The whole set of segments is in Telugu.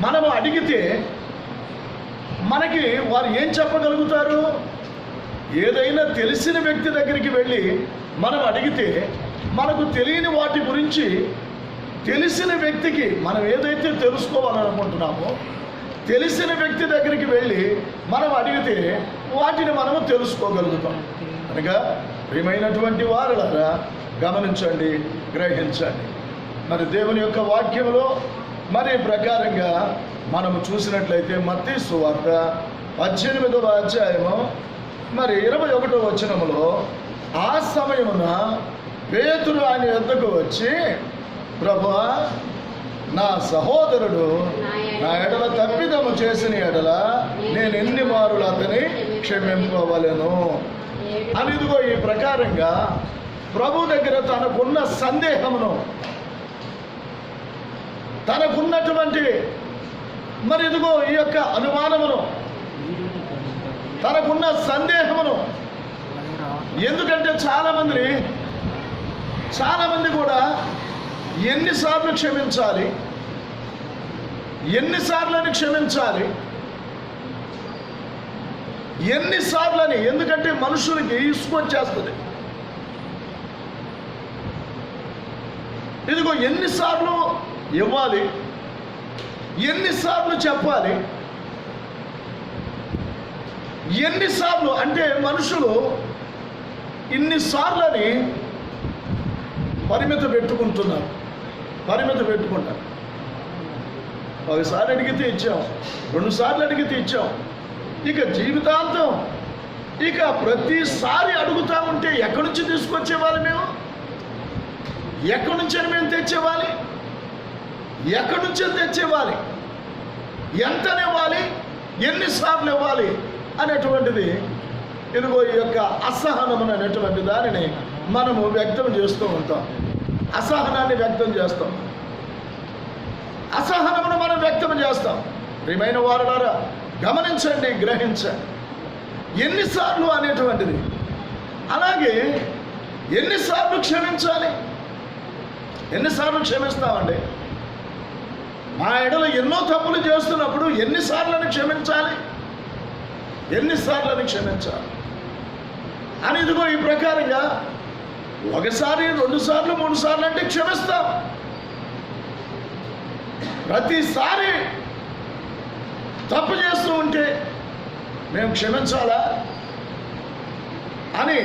మనము అడిగితే మనకి వారు ఏం చెప్పగలుగుతారు? ఏదైనా తెలిసిన వ్యక్తి దగ్గరికి వెళ్ళి మనం అడిగితే మనకు తెలియని వాటి గురించి తెలిసిన వ్యక్తికి మనం ఏదైతే తెలుసుకోవాలనుకుంటున్నామో తెలిసిన వ్యక్తి దగ్గరికి వెళ్ళి మనం అడిగితే వాటిని మనము తెలుసుకోగలుగుతాం. అనగా ప్రియమైనటువంటి వారులారా గమనించండి, గ్రహించండి. మరి దేవుని యొక్క వాక్యంలో మరి ప్రకారంగా మనము చూసినట్లయితే మత్తయి సువార్త 18వ అధ్యాయము మరి 21వ వచనములో, ఆ సమయమున పేతురు ఆయన యొద్దకు వచ్చి, ప్రభువా, నా సహోదరుడు నా ఎడల తప్పిదము చేసిన ఎడల నేను ఎన్ని మారులు అతని క్షమింపవలెను అని ఇదిగో ఈ ప్రకారంగా ప్రభు దగ్గర తనకున్న సందేహమును, తనకున్నటువంటి మరి ఇదిగో ఈ యొక్క అనుమానమును, తనకున్న సందేహమును, ఎందుకంటే చాలామంది కూడా ఎన్నిసార్లు క్షమించాలి, ఎన్నిసార్లని క్షమించాలి, ఎన్నిసార్లని, ఎందుకంటే మనుషులకి ఇసుకొచ్చేస్తుంది. ఇదిగో ఎన్నిసార్లు ఇవ్వాలి, ఎన్నిసార్లు చెప్పాలి, ఎన్నిసార్లు అంటే మనుషులు ఇన్నిసార్లని పరిమితి పెట్టుకుంటారు. ఒకసారి అడిగితే ఇచ్చాం, 2 సార్లు అడిగితే ఇచ్చాం, ఇక జీవితాంతం ఇక ప్రతిసారి అడుగుతూ ఉంటే ఎక్కడి నుంచి తీసుకొచ్చేవాలి? ఎక్కడి నుంచి మేము తెచ్చేవాలి? ఎక్కడి నుంచి తెచ్చేవాలి? ఎంతనివ్వాలి? ఎన్నిసార్లు ఇవ్వాలి అనేటువంటిది ఇదిగో ఈ యొక్క అసహనము అనేటువంటి దానిని మనము వ్యక్తం చేస్తూ ఉంటాం. అసహనాన్ని వ్యక్తం చేస్తాం, అసహనమును మనం వ్యక్తం చేస్తాం. ప్రియమైన వారులారా గమనించండి, గ్రహించండి. ఎన్నిసార్లు అనేటువంటిది, అలాగే ఎన్నిసార్లు క్షమించాలి, ఎన్నిసార్లు క్షమిస్తామండి? మా ఎడల ఎన్నో తప్పులు చేస్తున్నప్పుడు ఎన్నిసార్లని క్షమించాలి, ఎన్నిసార్లని క్షమించాలి అని ఇదిగో ఈ ప్రకారంగా 1 సారి 2 సార్లు 3 సార్లు అంటే క్షమిస్తాం. ప్రతిసారి తప్పు చేస్తూ ఉంటే మేము క్షమించాలా అని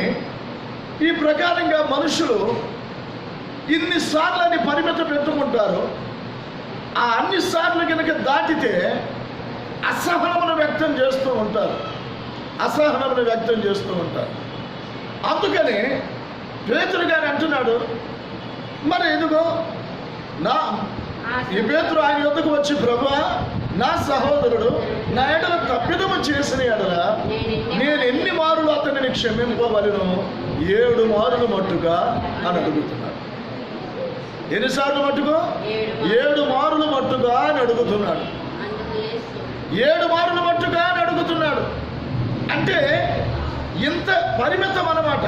ఈ ప్రకారంగా మనుషులు ఇన్నిసార్లని పరిమితి పెట్టుకుంటారు. ఆ అన్నిసార్లు కనుక దాటితే అసహనమును వ్యక్తం చేస్తూ ఉంటారు. అందుకని పేతురు గారు అంటున్నాడు, మరి ఇదిగో ఈ పేతురు ఆయన యొద్దకు వచ్చి, ప్రభువా, నా సహోదరుడు నా ఎడల తప్పిదము చేసిన ఎడల నేను ఎన్ని మారులు అతనిని క్షమింపవలెను? 7 మారులు మట్టుగా అని అడుగుతున్నాడు. ఎన్నిసార్లు మట్టుగా? 7 మారులు మట్టుగా అని అడుగుతున్నాడు. 7 మారులు మట్టుగా అని అడుగుతున్నాడు. అంటే ఇంత పరిమితం అన్నమాట.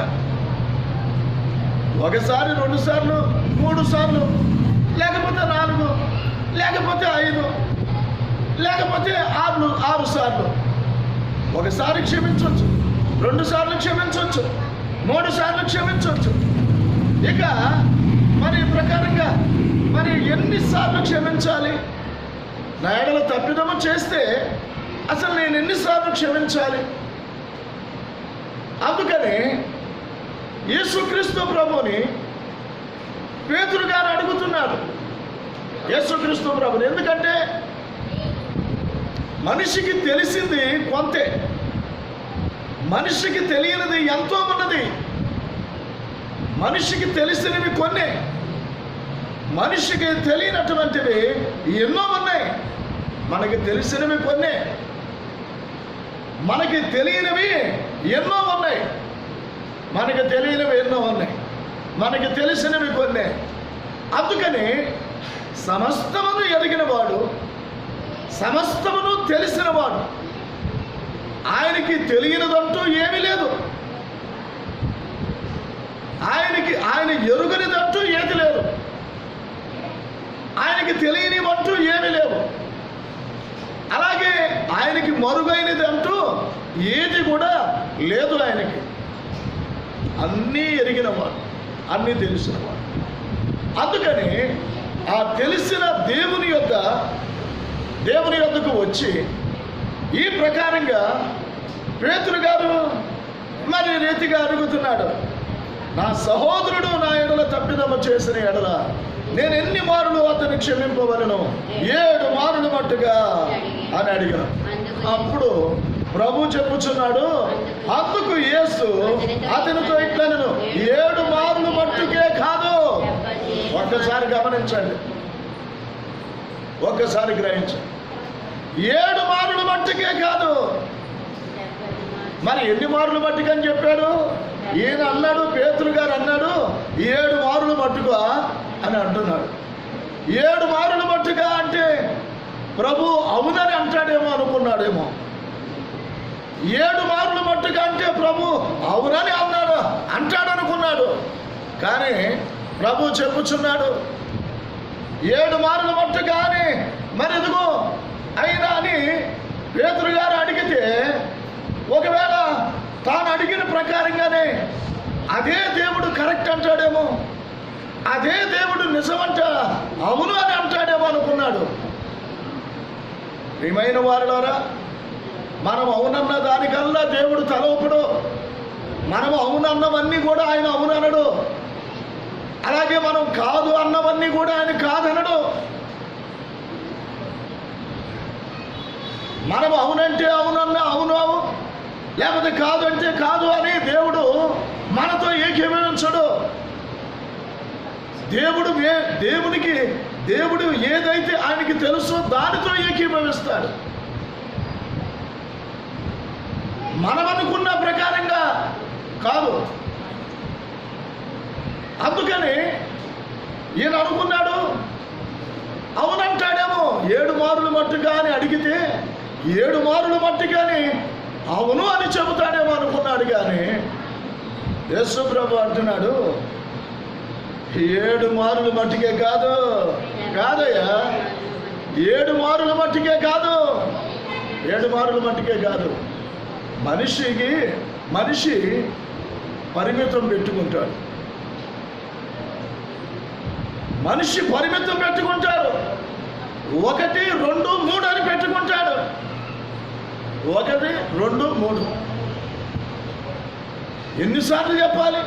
1 సారి 2 సార్లు 3 సార్లు, లేకపోతే 4, లేకపోతే 5, లేకపోతే 6 సార్లు. 1 సారి క్షమించవచ్చు, 2 సార్లు క్షమించవచ్చు, 3 సార్లు క్షమించవచ్చు. ఇక మరి ప్రకారంగా మరి ఎన్నిసార్లు క్షమించాలి? నా ఎడల తప్పిదము చేస్తే అసలు నేను ఎన్నిసార్లు క్షమించాలి? అందుకని యేసుక్రీస్తు ప్రభుని పేతురు గారు అడుగుతున్నారు. యేసుక్రీస్తు ప్రభుని, ఎందుకంటే మనిషికి తెలిసింది కొంతే, మనిషికి తెలియనిది ఎంతో ఉన్నది. మనిషికి తెలిసినవి కొన్ని, మనిషికి తెలియనటువంటివి ఎన్నో ఉన్నాయి. మనకి తెలిసినవి కొన్ని, మనకి తెలియనివి ఎన్నో ఉన్నాయి. మనకి తెలియనివి ఎన్నో ఉన్నాయి, మనకి తెలిసినవి కొన్ని. అందుకని సమస్తమును ఎరిగినవాడు, సమస్తమును తెలిసినవాడు, ఆయనకి తెలియనిదంటూ ఏమీ లేదు, ఆయన ఎరుగనిదంటూ ఏది లేదు, ఆయనకి తెలియనివంటూ ఏమీ లేవు. ఆయనకి మరుగైనది అంటూ ఏది కూడా లేదు. ఆయనకి అన్నీ ఎరిగినవాడు, అన్నీ తెలిసినవాడు. అందుకని ఆ తెలిసిన దేవుని యొద్దకు వచ్చి ఈ ప్రకారంగా పేతురు గారు మరి రీతిగా అడుగుతున్నాడు, నా సహోదరుడు నా ఎడల తప్పిదము చేసిన ఎడల నేను ఎన్ని మారులు అతన్ని క్షమింపవలను? 7 మారులు మట్టుగా అని అడిగాను. అప్పుడు ప్రభు చెప్పుచున్నాడు, అందుకు యేసు అతనితో ఇట్లనెను, 7 మారులు మట్టుకే కాదు. ఒక్కసారి గమనించండి, ఒక్కసారి గ్రహించండి. 7 మారులు మట్టుకే కాదు. మరి ఎన్ని మారులు మట్టుకు అని చెప్పాడు? ఈయన అన్నాడు, పేతురు గారు అన్నాడు 7 మారులు మట్టుగా అని అంటున్నాడు. 7 మారులు మట్టుగా అంటే ప్రభు అవునని అంటాడేమో అనుకున్నాడేమో. 7 మారులు మట్టుగా అంటే ప్రభు అవునని అంటాడనుకున్నాడు. కానీ ప్రభు చెప్పుచున్నాడు 7 మారులు మట్టుగా అని. మరి ఇదిగో అయినా అని పేతురు గారు అడిగితే, ఒకవేళ తాను అడిగిన ప్రకారంగానే అదే దేవుడు కరెక్ట్ అంటాడేమో, అదే దేవుడు నిజమంట అవును అని అంటాడేమో అనుకున్నాడు. ప్రియమైన వారులారా, మనం అవునన్న దానికల్లా దేవుడు తలవుపుడు. మనం అవునన్నవన్నీ కూడా ఆయన అవుననడు. అలాగే మనం కాదు అన్నవన్నీ కూడా ఆయన కాదనడు. మనం అవునంటే అవునన్నా అవును, లేకపోతే కాదు అంటే కాదు అని దేవుడు మనతో ఏకీభవించడు. దేవుడు ఏదైతే ఆయనకి తెలుసో దానితో ఏకీభవిస్తాడు. మనం అనుకున్న ప్రకారంగా కాదు. అందుకని ఈయన అనుకున్నాడు అవునంటాడేమో. 7 మారులు మట్టుగా అని అడిగితే 7 మారులు మట్టుగాని అవును అని చెబుతాడేమో అనుకున్నాడు. కానీ యేసు ప్రభు అంటున్నాడు 7 మారులు మట్టుకే కాదయ్యా, 7 మారులు మట్టుకే కాదు. 7 మారులు మట్టుకే కాదు. మనిషి పరిమితం పెట్టుకుంటాడు. మనిషి పరిమితం పెట్టుకుంటాడు. 1, 2, 3 అని పెట్టుకుంటాడు. 1, 2, 3 ఎన్నిసార్లు చెప్పాలి?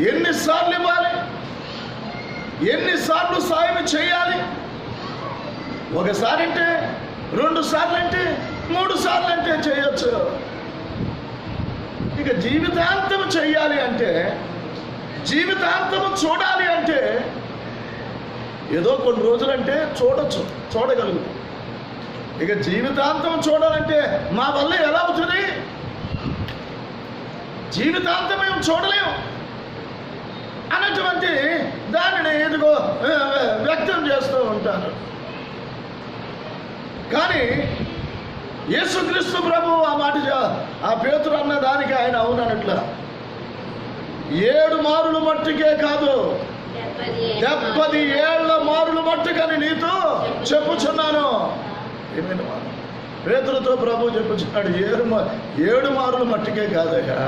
ఎన్నిసార్లు ఇవ్వాలి? ఎన్నిసార్లు సాయం చేయాలి? 1 సారి అంటే, 2 సార్లు అంటే, 3 సార్లు అంటే చేయొచ్చు. ఇక జీవితాంతం చెయ్యాలి అంటే, జీవితాంతం చూడాలి అంటే ఏదో కొన్ని రోజులంటే చూడగలుగుతాం. ఇక జీవితాంతం చూడాలంటే మా వల్ల ఎలా అవుతుంది? జీవితాంతం మేము చూడలేము అన్నటువంటి దానిని ఎదుగో వ్యక్తం చేస్తూ ఉంటారు. కానీ యేసుక్రీస్తు ప్రభు ఆ మాట ఆ పేతురు అన్న దానికి ఆయన అవునట్ల 7 మారులు మట్టుకే కాదు, 70 ఏళ్ల మారులు మట్టుకని నీతో చెప్పుచున్నాను. ఏమైనా పేతురుతో ప్రభు చెప్పుచున్నాడు 7 మారులు మట్టుకే కాదయ్యా,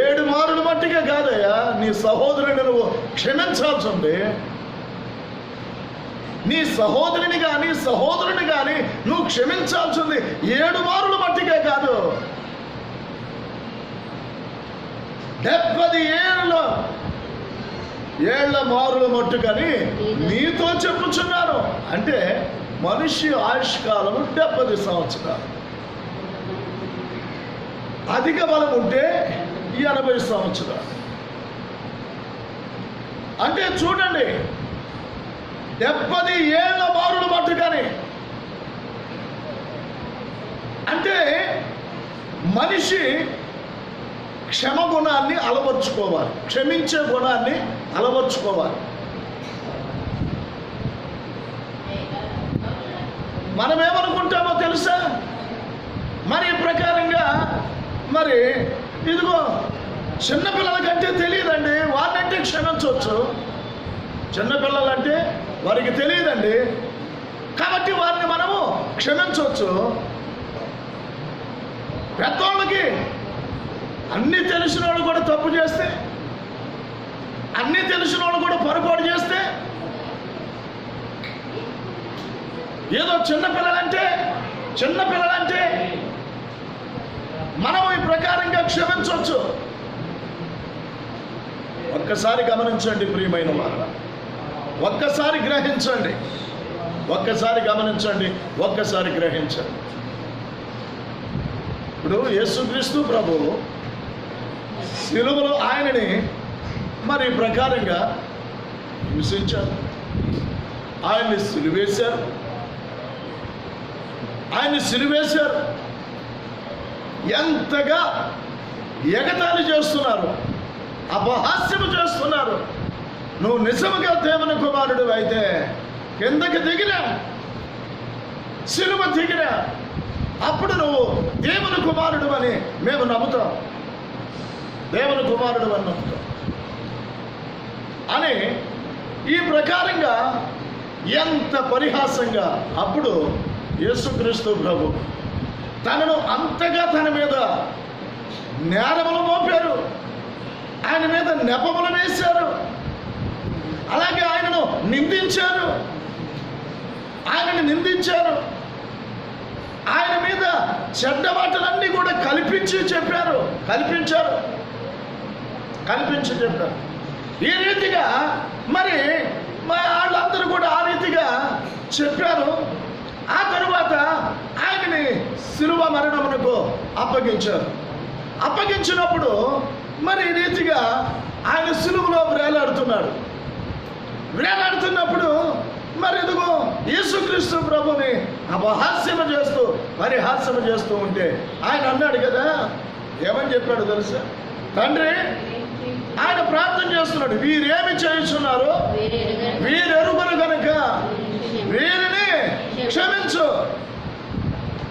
7 మారులు మట్టుకే కాదయ్యా. నీ సహోదరుని నువ్వు క్షమించాల్సి ఉంది. నీ సహోదరుని కానీ నువ్వు క్షమించాల్సింది 7 మారులు మట్టుకే కాదు, 70 ఏళ్ల మారులు మట్టుకని నీతో చెప్పుచున్నాను. అంటే మనిషి ఆయుష్కాలము 70 సంవత్సరాలు. అధిక బలం ఉంటే 80 సంవత్సరాలు. అంటే చూడండి 70 ఏళ్ల మారులు మట్టుకని. అంటే మనిషి క్షమ గుణాన్ని అలవర్చుకోవాలి, క్షమించే గుణాన్ని అలవర్చుకోవాలి. మనం ఏమనుకుంటామో తెలుసా? మరి ఈ ప్రకారంగా మరి ఇదిగో చిన్నపిల్లలకంటే తెలియదండి, వారినంటే క్షమించవచ్చు. చిన్నపిల్లలంటే వారికి తెలియదండి. కాబట్టి వారిని మనము క్షమించవచ్చు. పెద్దోళ్ళకి అన్నీ తెలిసిన వాళ్ళు కూడా తప్పు చేస్తే, అన్నీ తెలిసిన వాళ్ళు కూడా పొరపాటు చేస్తే, ఏదో చిన్నపిల్లలంటే మనం ఈ ప్రకారంగా క్షమించవచ్చు. ఒక్కసారి గమనించండి ప్రియమైన వారు, ఒక్కసారి గ్రహించండి, ఒక్కసారి గమనించండి, ఒక్కసారి గ్రహించండి. ఇప్పుడు యేసుక్రీస్తు ప్రభువు శిలువలో ఆయనని మరి ప్రకారంగా హింసించారు, ఆయన్ని సిలువేశారు. ఎంతగా ఎగతాళి చేస్తున్నారు, అపహాస్యము చేస్తున్నారు. నువ్వు నిజముగా దేవుని కుమారుడు అయితే కిందకి దిగినా, సిలువ దిగినా, అప్పుడు నువ్వు దేవుని కుమారుడు అని మేము నమ్ముతాం, దేవుని కుమారుడు అని నమ్ముతాం అని ఈ ప్రకారంగా ఎంత పరిహాసంగా అప్పుడు యేసుక్రీస్తు ప్రభు తనను అంతగా తన మీద నేరములు మోపారు, ఆయన మీద నెపములు వేశారు, అలాగే ఆయనను నిందించారు, ఆయన మీద చెడ్డ మాటలన్నీ కూడా కల్పించి చెప్పారు. ఈ రీతిగా మరి వాళ్ళందరూ కూడా ఆ రీతిగా చెప్పారు. ఆ తరువాత ఆయనని శిలువ మరణమునకు అప్పగించినప్పుడు మరి ఈ రీతిగా ఆయన శిలువలో వేలాడుతున్నప్పుడు మరి ఇదిగో యేసుక్రీస్తు ప్రభుని అపహాస్యము చేస్తూ పరిహాస్యము చేస్తూ ఉంటే ఆయన అన్నాడు కదా, ఏమని చెప్పాడు తెలుసా? తండ్రి, ఆయన ప్రార్థన చేస్తున్నాడు, వీరేమి చేయుచున్నారో వీరెరుగరు గనుక వీరిని క్షమించు.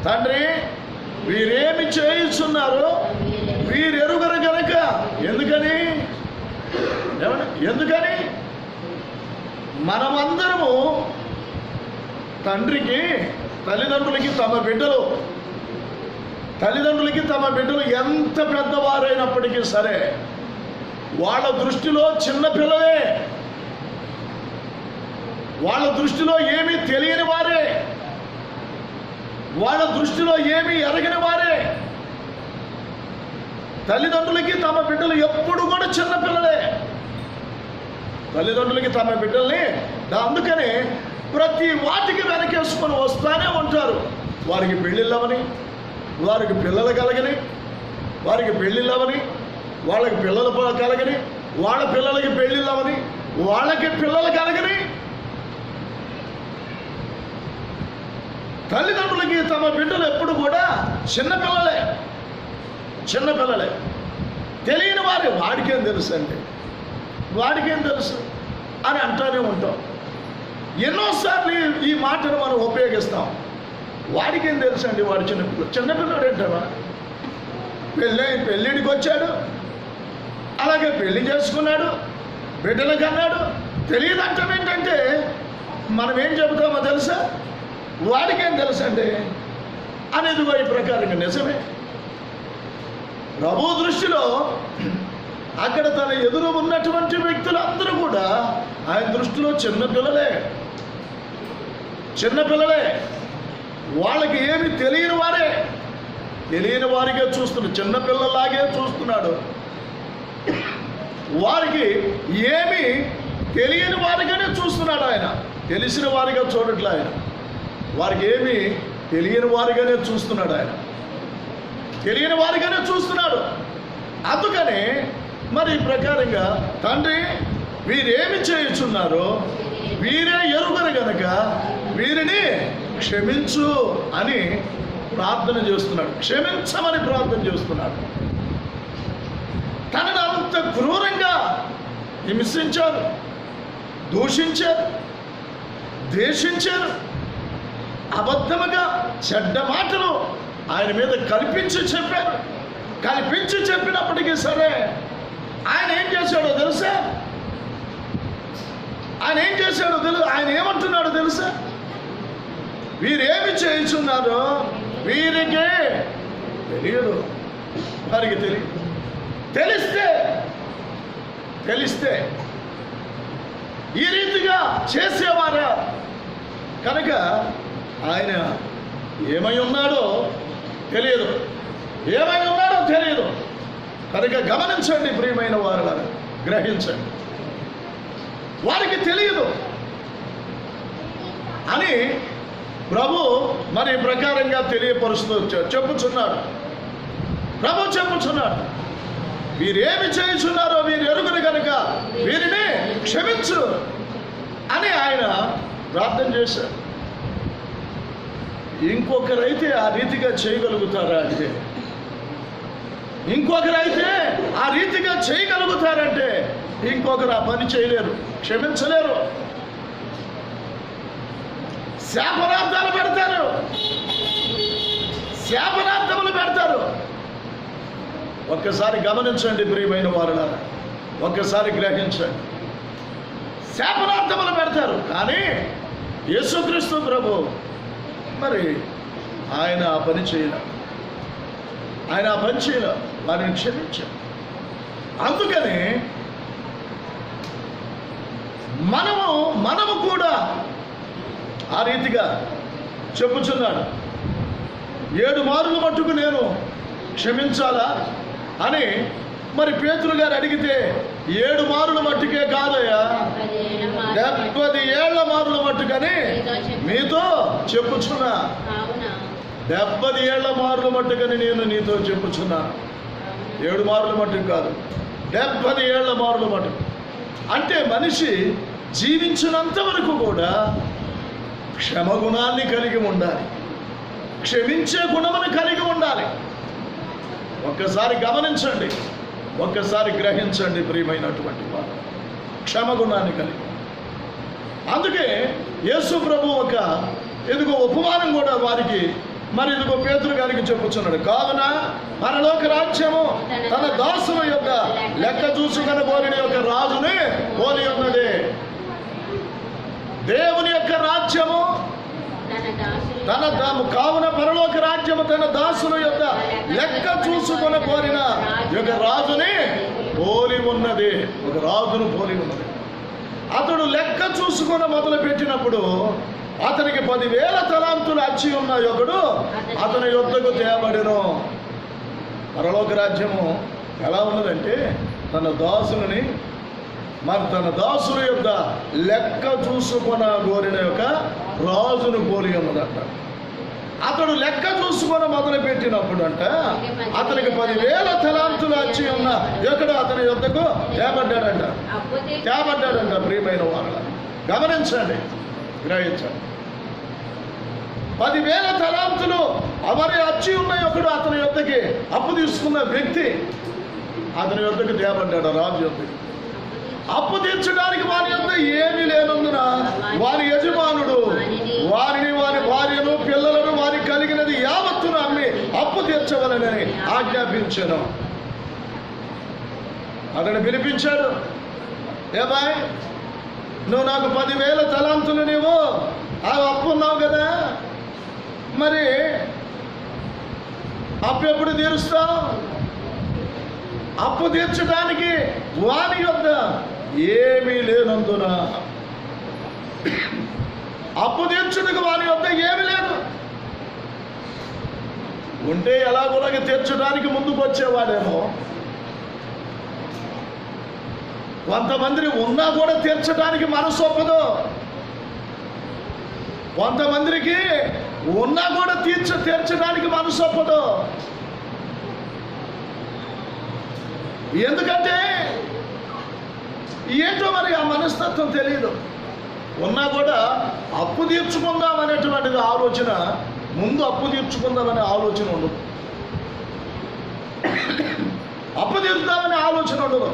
తండ్రి, వీరేమి చేయుచున్నారో వీరెరుగరు గనుక. ఎందుకని మనమందరము తల్లిదండ్రులకి తమ బిడ్డలు ఎంత పెద్దవారైనప్పటికీ సరే వాళ్ళ దృష్టిలో చిన్నపిల్లలే, వాళ్ళ దృష్టిలో ఏమీ తెలియని వారే, వాళ్ళ దృష్టిలో ఏమీ ఎరగని వారే. తల్లిదండ్రులకి తమ బిడ్డలు ఎప్పుడు కూడా చిన్నపిల్లలే, తల్లిదండ్రులకి తమ బిడ్డల్ని. అందుకనే ప్రతి వాటికి వెనకేసుకొని వస్తూనే ఉంటారు. వారికి పెళ్ళిళ్ళవని, వారికి పిల్లలు కలగని, వాళ్ళకి పిల్లలు కలగని, వాళ్ళ పిల్లలకి పెళ్ళిళ్ళవని, వాళ్ళకి పిల్లలు కలగని. తల్లిదండ్రులకి తమ బిడ్డలు ఎప్పుడు కూడా చిన్నపిల్లలే. తెలియని వారే, వాడికేం తెలుసు అని అంటూనే ఉంటాం. ఎన్నోసార్లు ఈ మాటను మనం ఉపయోగిస్తాం. వాడికేం తెలుసు అండి, వాడు చిన్నపిల్లడు ఏంటన్నా, పెళ్ళిడికి వచ్చాడు, అలాగే పెళ్లి చేసుకున్నాడు, బిడ్డలు కన్నాడు, తెలియదంటాం. ఏంటంటే మనం ఏం చెబుతామో తెలుసా? వాడికేం తెలుసండి అనేది ఈ ప్రకారంగా నిజమే. ప్రభు దృష్టిలో అక్కడ తన ఎదురు ఉన్నటువంటి వ్యక్తులందరూ కూడా ఆయన దృష్టిలో చిన్నపిల్లలే. వాళ్ళకి ఏమి తెలియని వారిగా చూస్తున్నాడు, చిన్నపిల్లలాగే చూస్తున్నాడు. వారికి ఏమి తెలియని వారిగానే చూస్తున్నాడు ఆయన, తెలిసిన వారిగా చూడట్లే ఆయన. వారికి ఏమి తెలియని వారిగానే చూస్తున్నాడు. అందుకని మరి ఈ ప్రకారంగా తండ్రి, వీరేమి చేయుచున్నారో వీరే ఎరుగరు గనక వీరిని క్షమించు అని ప్రార్థన చేస్తున్నాడు, క్షమించమని ప్రార్థన చేస్తున్నాడు. తనను అంత క్రూరంగా హింసించారు, దూషించారు, ద్వేషించారు, అబద్ధముగా చెడ్డ మాటలు ఆయన మీద కల్పించి చెప్పినప్పటికీ సరే ఆయన ఏం చేశాడో తెలుసా? ఆయన ఏమంటున్నాడో తెలుసా? వీరేమి చేయుచున్నారో వీరికే తెలియదు. వారికి తెలియదు. తెలిస్తే ఈ రీతిగా చేసేవారా కనుక ఆయన ఏమై ఉన్నాడో తెలియదు. కనుక గమనించండి ప్రియమైన వారులారా, గ్రహించండి. వారికి తెలియదు అని ప్రభు మరి ప్రకారంగా తెలియపరుస్తూ చెప్పుచున్నాడు. ప్రభు చెప్పుచున్నాడు, వీరేమి చేయుచున్నారో వీరు ఎరుగురు కనుక వీరిని క్షమించు అని ఆయన ప్రార్థన చేశారు. ఇంకొకరైతే ఆ రీతిగా చేయగలుగుతారా అంటే, ఇంకొకరైతే ఆ రీతిగా చేయగలుగుతారంటే ఇంకొకరు ఆ పని చేయలేరు, క్షమించలేరు. శాపనార్థాలు పెడతారు. ఒక్కసారి గమనించండి ప్రియమైన వారులారా, ఒక్కసారి గ్రహించండి. శాపనార్థములు పెడతారు. కానీ యేసుక్రీస్తు ప్రభు మరి ఆయన ఆ పని చేయలే. వారిని క్షమించారు. అందుకని మనము కూడా ఆ రీతిగా చెప్పుచున్నాడు. 7 మార్లు మట్టుకు నేను క్షమించాలా అని మరి పేతురు గారు అడిగితే 7 మార్లు మట్టుకే కాదయ్యా, 70 ఏళ్ల మార్లు మట్టుకని మీతో చెప్పుచున్నా. 70 ఏళ్ల మార్లు మట్టుకని నేను నీతో చెప్పుచున్నా. 7 మార్లు మట్టుకు కాదు, 70 ఏళ్ల మార్లు మట్టుకు. అంటే మనిషి జీవించినంత వరకు కూడా క్షమగుణాన్ని కలిగి ఉండాలి, క్షమించే గుణమును కలిగి ఉండాలి. ఒక్కసారి గమనించండి, ఒక్కసారి గ్రహించండి ప్రియమైనటువంటి వారు, క్షమగుణాన్ని కలిగి. అందుకే యేసు ప్రభు ఇదిగో ఉపమానం కూడా వారికి మరి ఇదిగో పేతురు గారికి చెప్పుచున్నాడు. కావున పరలోక రాజ్యము తన దాసుల యొక్క లెక్క చూసుకుని కోరిన యొక్క రాజుని పోలి ఉన్నది. దేవుని యొక్క రాజ్యము కావున పరలోక రాజ్యము తన దాసుల యొక్క లెక్క చూసుకొని కోరిన యొక్క రాజుని పోలి ఉన్నది. ఒక రాజును పోలి ఉన్నది. అతడు లెక్క చూసుకొని మొదలు పెట్టినప్పుడు అతనికి 10,000 తలాంతులు అచ్చి ఉన్న ఒకడు అతని యొద్దకు తేబడెను. పరలోక రాజ్యము ఎలా ఉన్నదంటే తన దాసుల యొక్క లెక్క చూసుకొన కోరిన యొక్క రాజును పోలి ఉన్నదంట. అతడు లెక్క చూసుకొని మొదలు పెట్టినప్పుడు అంట అతనికి 10,000 తలాంతులు వచ్చి ఉన్న ఎక్కడ అతని యొద్దకు తేబడ్డాడంట. ప్రియమైన వాళ్ళ గమనించండి, గ్రహించండి. 10,000 తలాంతులు మరి వచ్చి ఉన్న ఒకడు అతని యొద్దకి అప్పు తీసుకున్న వ్యక్తి అతని యొద్దకు తేబడ్డాడు, రాజు యొద్దకు. అప్పు తీర్చడానికి వారి యొద్ద ఏమీ లేనందున వారి యజమానుడు వారిని, వారి భార్యను, పిల్లలను, వారికి కలిగినది యావత్తును అమ్మి అప్పు తీర్చవలనని ఆజ్ఞాపించాను. అతను పిలిపించాడు. ఏబాయ్, నువ్వు నాకు 10,000 తలాంతులు నీవు ఆ అప్పు ఉన్నావు కదా, మరి అప్పు ఎప్పుడు తీరుస్తావు? అప్పు తీర్చడానికి వారి యొద్ద ఏమీ లేనందున, అప్పు తీర్చుటకు వారి యొద్ద ఏమీ లేదు. ఉంటే ఎలాగోలాగా తీర్చడానికి ముందుకు వచ్చేవాడేమో. కొంతమంది ఉన్నా కూడా తీర్చడానికి మనసు ఒప్పదు. కొంతమందికి ఉన్నా కూడా తీర్చడానికి మనసు ఒప్పదు. ఎందుకంటే ఏంటో మరి ఆ మనస్తత్వం తెలియదు. ఉన్నా కూడా అప్పు తీర్చుకుందాం అనేటువంటిది ఆలోచన, ముందు అప్పు తీర్చుకుందామనే ఆలోచన ఉండదు, అప్పు తీర్చుదామనే ఆలోచన ఉండదు.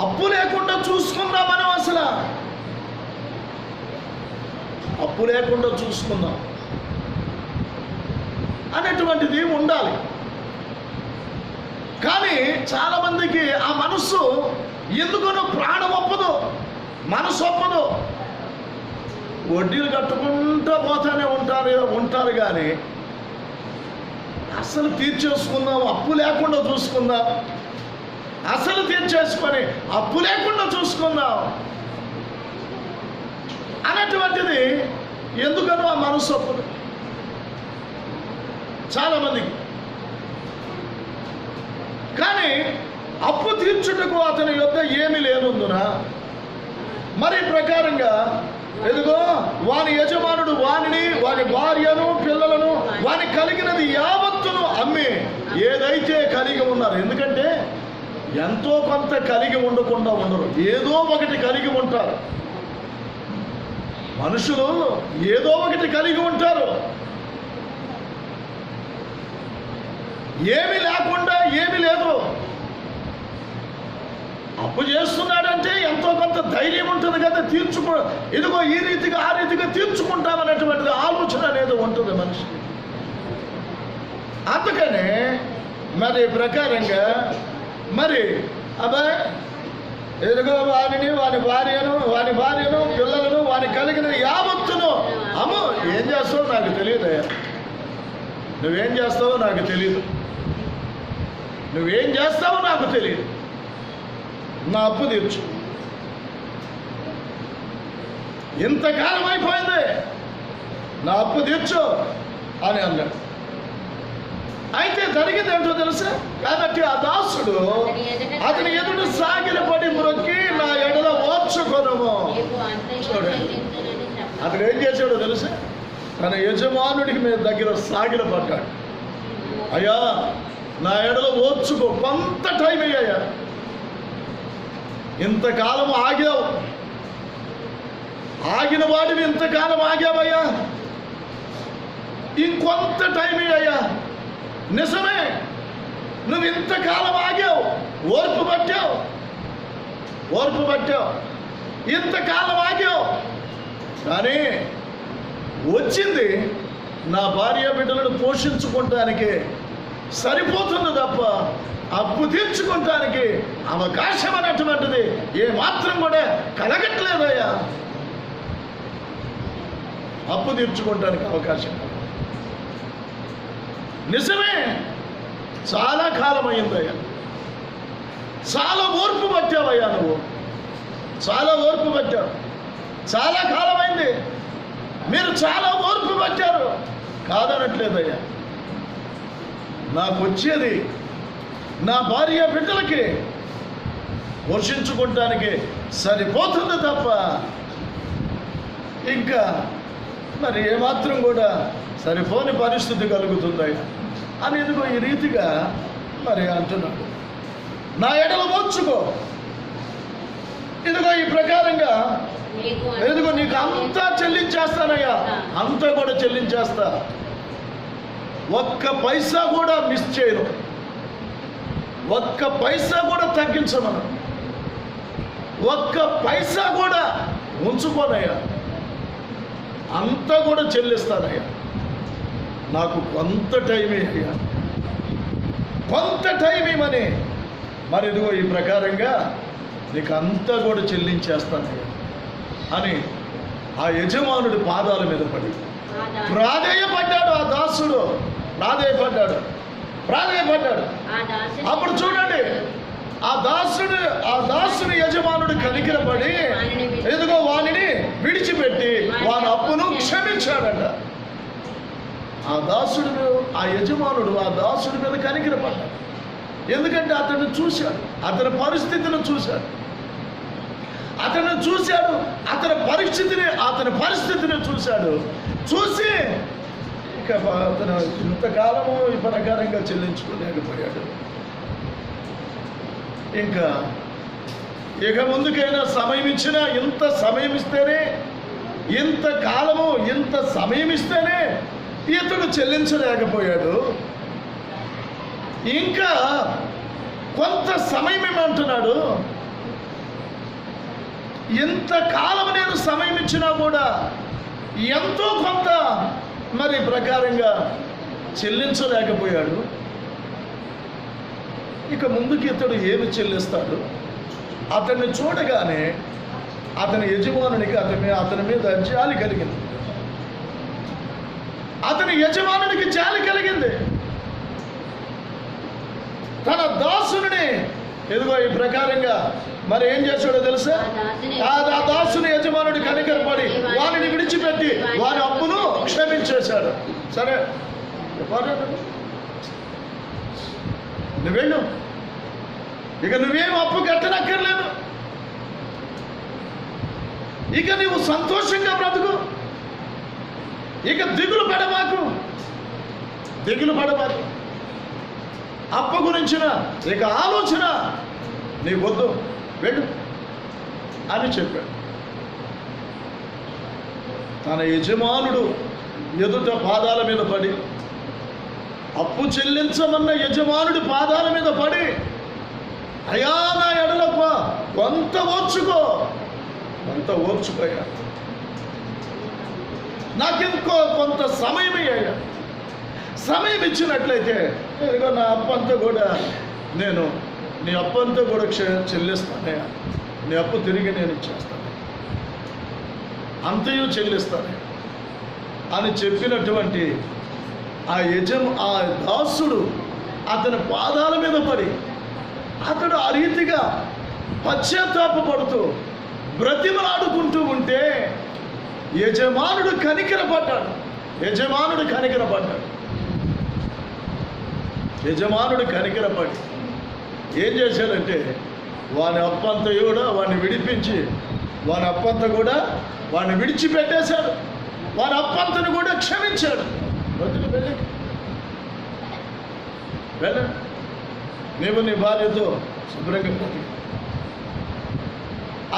అప్పు లేకుండా చూసుకుందామని అసలు అప్పు లేకుండా చూసుకుందాం అనేటువంటిది ఉండాలి. కానీ చాలా మందికి ఆ మనస్సు ఎందుకనో ప్రాణం ఒప్పదు, మనసు ఒప్పదు. వడ్డీలు కట్టుకుంటూ పోతానే ఉంటారు కానీ అసలు తీర్చేసుకుందాం, అప్పు లేకుండా చూసుకుందాం, అసలు తీర్చేసుకొని అప్పు లేకుండా చూసుకుందాం అన్నటువంటిది ఎందుకనో ఆ మనసు ఒప్పదు చాలామందికి. కానీ అప్పు తీర్చుటకు అతని యొద్ద ఏమీ లేనందున మరి ప్రకారంగా ఎదుగో వాని యజమానుడు వాని భార్యను పిల్లలను వాని కలిగినది యావత్తును అమ్మి ఏదైతే కలిగి ఉన్నారు, ఎందుకంటే ఎంతో కొంత కలిగి ఉండకుండా ఉండరు, ఏదో ఒకటి కలిగి ఉంటారు. మనుషులు ఏదో ఒకటి కలిగి ఉంటారు. ఏమి లేకుండా ఏమి లేదు. అప్పు చేస్తున్నాడంటే ఎంతో కొంత ధైర్యం ఉంటుంది కదా, ఇదిగో ఈ రీతిగా ఆ రీతిగా తీర్చుకుంటామనేటువంటిది ఆలోచన అనేది ఉంటుంది మనిషికి. అందుకనే మరి ప్రకారంగా మరి అబ్బాయి ఎదుగో వాని భార్యను పిల్లలను వాని కలిగిన యావత్తును అమ్మో ఏం చేస్తావో నాకు తెలియదయ్యా, నువ్వేం చేస్తావో నాకు తెలియదు, నువ్వేం చేస్తావో నాకు తెలియదు, నా అప్పు తీర్చు. ఇంతకాలం అయిపోయింది, నా అప్పు తీర్చు అని అన్నాడు. అయితే జరిగింది ఏంటో తెలుసా? కాబట్టి ఆ దాసుడు అతని ఎదుట సాగిలపడి మ్రొక్కి నా ఎడల ఓర్చుకొనుము. చూడండి అతను ఏం చేశాడో తెలుసా? తన యజమానుడికి మీద దగ్గర సాగిలపడ్డాడు. అయ్యా నా ఎడల ఓర్చుకో, కొంత టైం అయ్యాయా, ఇంతకాలం ఆగావు, ఆగిన వాడివి ఇంతకాలం ఆగావయ్యా, ఇంకొంత టైం అయ్యా, నిజమే నువ్వు ఇంతకాలం ఆగావు, ఓర్పు పట్టావు, ఇంతకాలం ఆగావు, కానీ వచ్చింది నా భార్య బిడ్డలను పోషించుకోవటానికి సరిపోతుంది తప్ప అప్పు తీర్చుకోవటానికి అవకాశం అనేటువంటిది ఏమాత్రం కూడా కలగట్లేదయ్యా. అప్పు తీర్చుకోవటానికి అవకాశం నిజమే, చాలా కాలం అయిందయ్యా, చాలా ఓర్పు పట్టావయ్యా, నువ్వు చాలా ఓర్పు పట్టావు, చాలా కాలం అయింది, మీరు చాలా ఓర్పు పట్టారు, కాదనట్లేదయ్యా. నాకు వచ్చేది నా భార్య బిడ్డలకి పోషించుకోవటానికి సరిపోతుంది తప్ప ఇంకా మరి ఏమాత్రం కూడా సరిపోని పరిస్థితి కలుగుతుందయ్యా అని ఇదిగో ఈ రీతిగా మరి అంటున్నాడు. నా ఎడల ఓర్చుకో, ఇదిగో ఈ ప్రకారంగా ఇదిగో నీకు అంతా చెల్లించేస్తానయ్యా, అంతా కూడా చెల్లించేస్తా, ఒక్క పైసా కూడా మిస్ చేయను, ఒక్క పైసా కూడా తగ్గించమను, ఒక్క పైసా కూడా ఉంచుకోనయ్యా, అంతా కూడా చెల్లిస్తానయ్యా, నాకు కొంత టైమే అయ్యా, కొంత టైం ఇవ్వని, మరి ఇదిగో ఈ ప్రకారంగా నీకు అంతా కూడా చెల్లించేస్తానయ్యా అని ఆ యజమానుడి పాదాల మీద పడి ప్రాధేయపడ్డాడు. ఆ దాసుడు ప్రాధేయపడ్డాడు. అప్పుడు చూడండి ఆ దాసుని యజమానుడు కనికరపడి ఎదుగో వానిని విడిచిపెట్టి వాని అప్పును క్షమించాడట. ఆ యజమానుడు ఆ దాసుడి మీద కనికరపడ్డాడు. ఎందుకంటే అతన్ని చూశాడు, అతని పరిస్థితిని చూశాడు, అతని పరిస్థితిని చూశాడు. చూసి ఇక అతను ఇంతకాలము ఈ ప్రకారంగా చెల్లించుకోలేకపోయాడు. ఇక ముందుకైనా సమయం ఇచ్చినా, ఇంత సమయం ఇస్తేనే, ఇంత సమయం ఇస్తేనే ఇతడు చెల్లించలేకపోయాడు. ఇంకా కొంత సమయం ఏమంటున్నాడు, ఇంతకాలం నేను సమయం ఇచ్చినా కూడా ఎంతో కొంత మరి ప్రకారంగా చెల్లించలేకపోయాడు. ఇక ముందుకి ఇతడు ఏమి చెల్లిస్తాడు? అతన్ని చూడగానే అతని యజమానునికి అతని మీద జాలి కలిగింది. అతని యజమానునికి జాలి కలిగింది. తన దాసుని ఎదుగో ఈ ప్రకారంగా మరి ఏం చేశాడో తెలుసా? ఆ దాసుని యజమానుడి కనికరపడి వారిని విడిచిపెట్టి వారి అప్పును క్షమించేశాడు. సరే నువ్వు వెళ్ళు, ఇక నువ్వేం అప్పు కట్టనక్కర్లేదు, ఇక నువ్వు సంతోషంగా బ్రతుకు, ఇక దిగులు పడమాకు. అప్పు గురించిన ఇక ఆలోచన నీ వద్దు, వెళ్ళు అని చెప్పాడు. తన యజమానుడు ఎదుట పాదాల మీద పడి, అప్పు చెల్లించమన్న యజమానుడి పాదాల మీద పడి, అయ్యా నా ఎడలప్ప కొంత ఓర్చుకోయా, నాకింకో కొంత సమయం అయ్యా, సమయం ఇచ్చినట్లయితే ఇదిగో నా అప్పంతా కూడా నేను నీ అప్పంతా కూడా చెల్లిస్తానయ్యా, నీ అప్పు తిరిగి నేను ఇచ్చేస్తాను, అంతయు చెల్లిస్తాను అని చెప్పినటువంటి ఆ దాసుడు అతని పాదాల మీద పడి, అతడు ఆ రీతిగా పశ్చాత్తాపపడుతూ బ్రతిమలాడుకుంటూ ఉంటే యజమానుడు కనికరపడ్డాడు. యజమానుడు కనికరపడి ఏం చేశాడంటే వాని అప్పంతా కూడా వాడిని విడిపించి వాని అప్పంతా కూడా వాడిని విడిచిపెట్టేశాడు, వాని అప్పంతను కూడా క్షమించాడు. వెళ్ళండి, నీవు నీ భార్యతో శుభ్రంగా బ్రతికి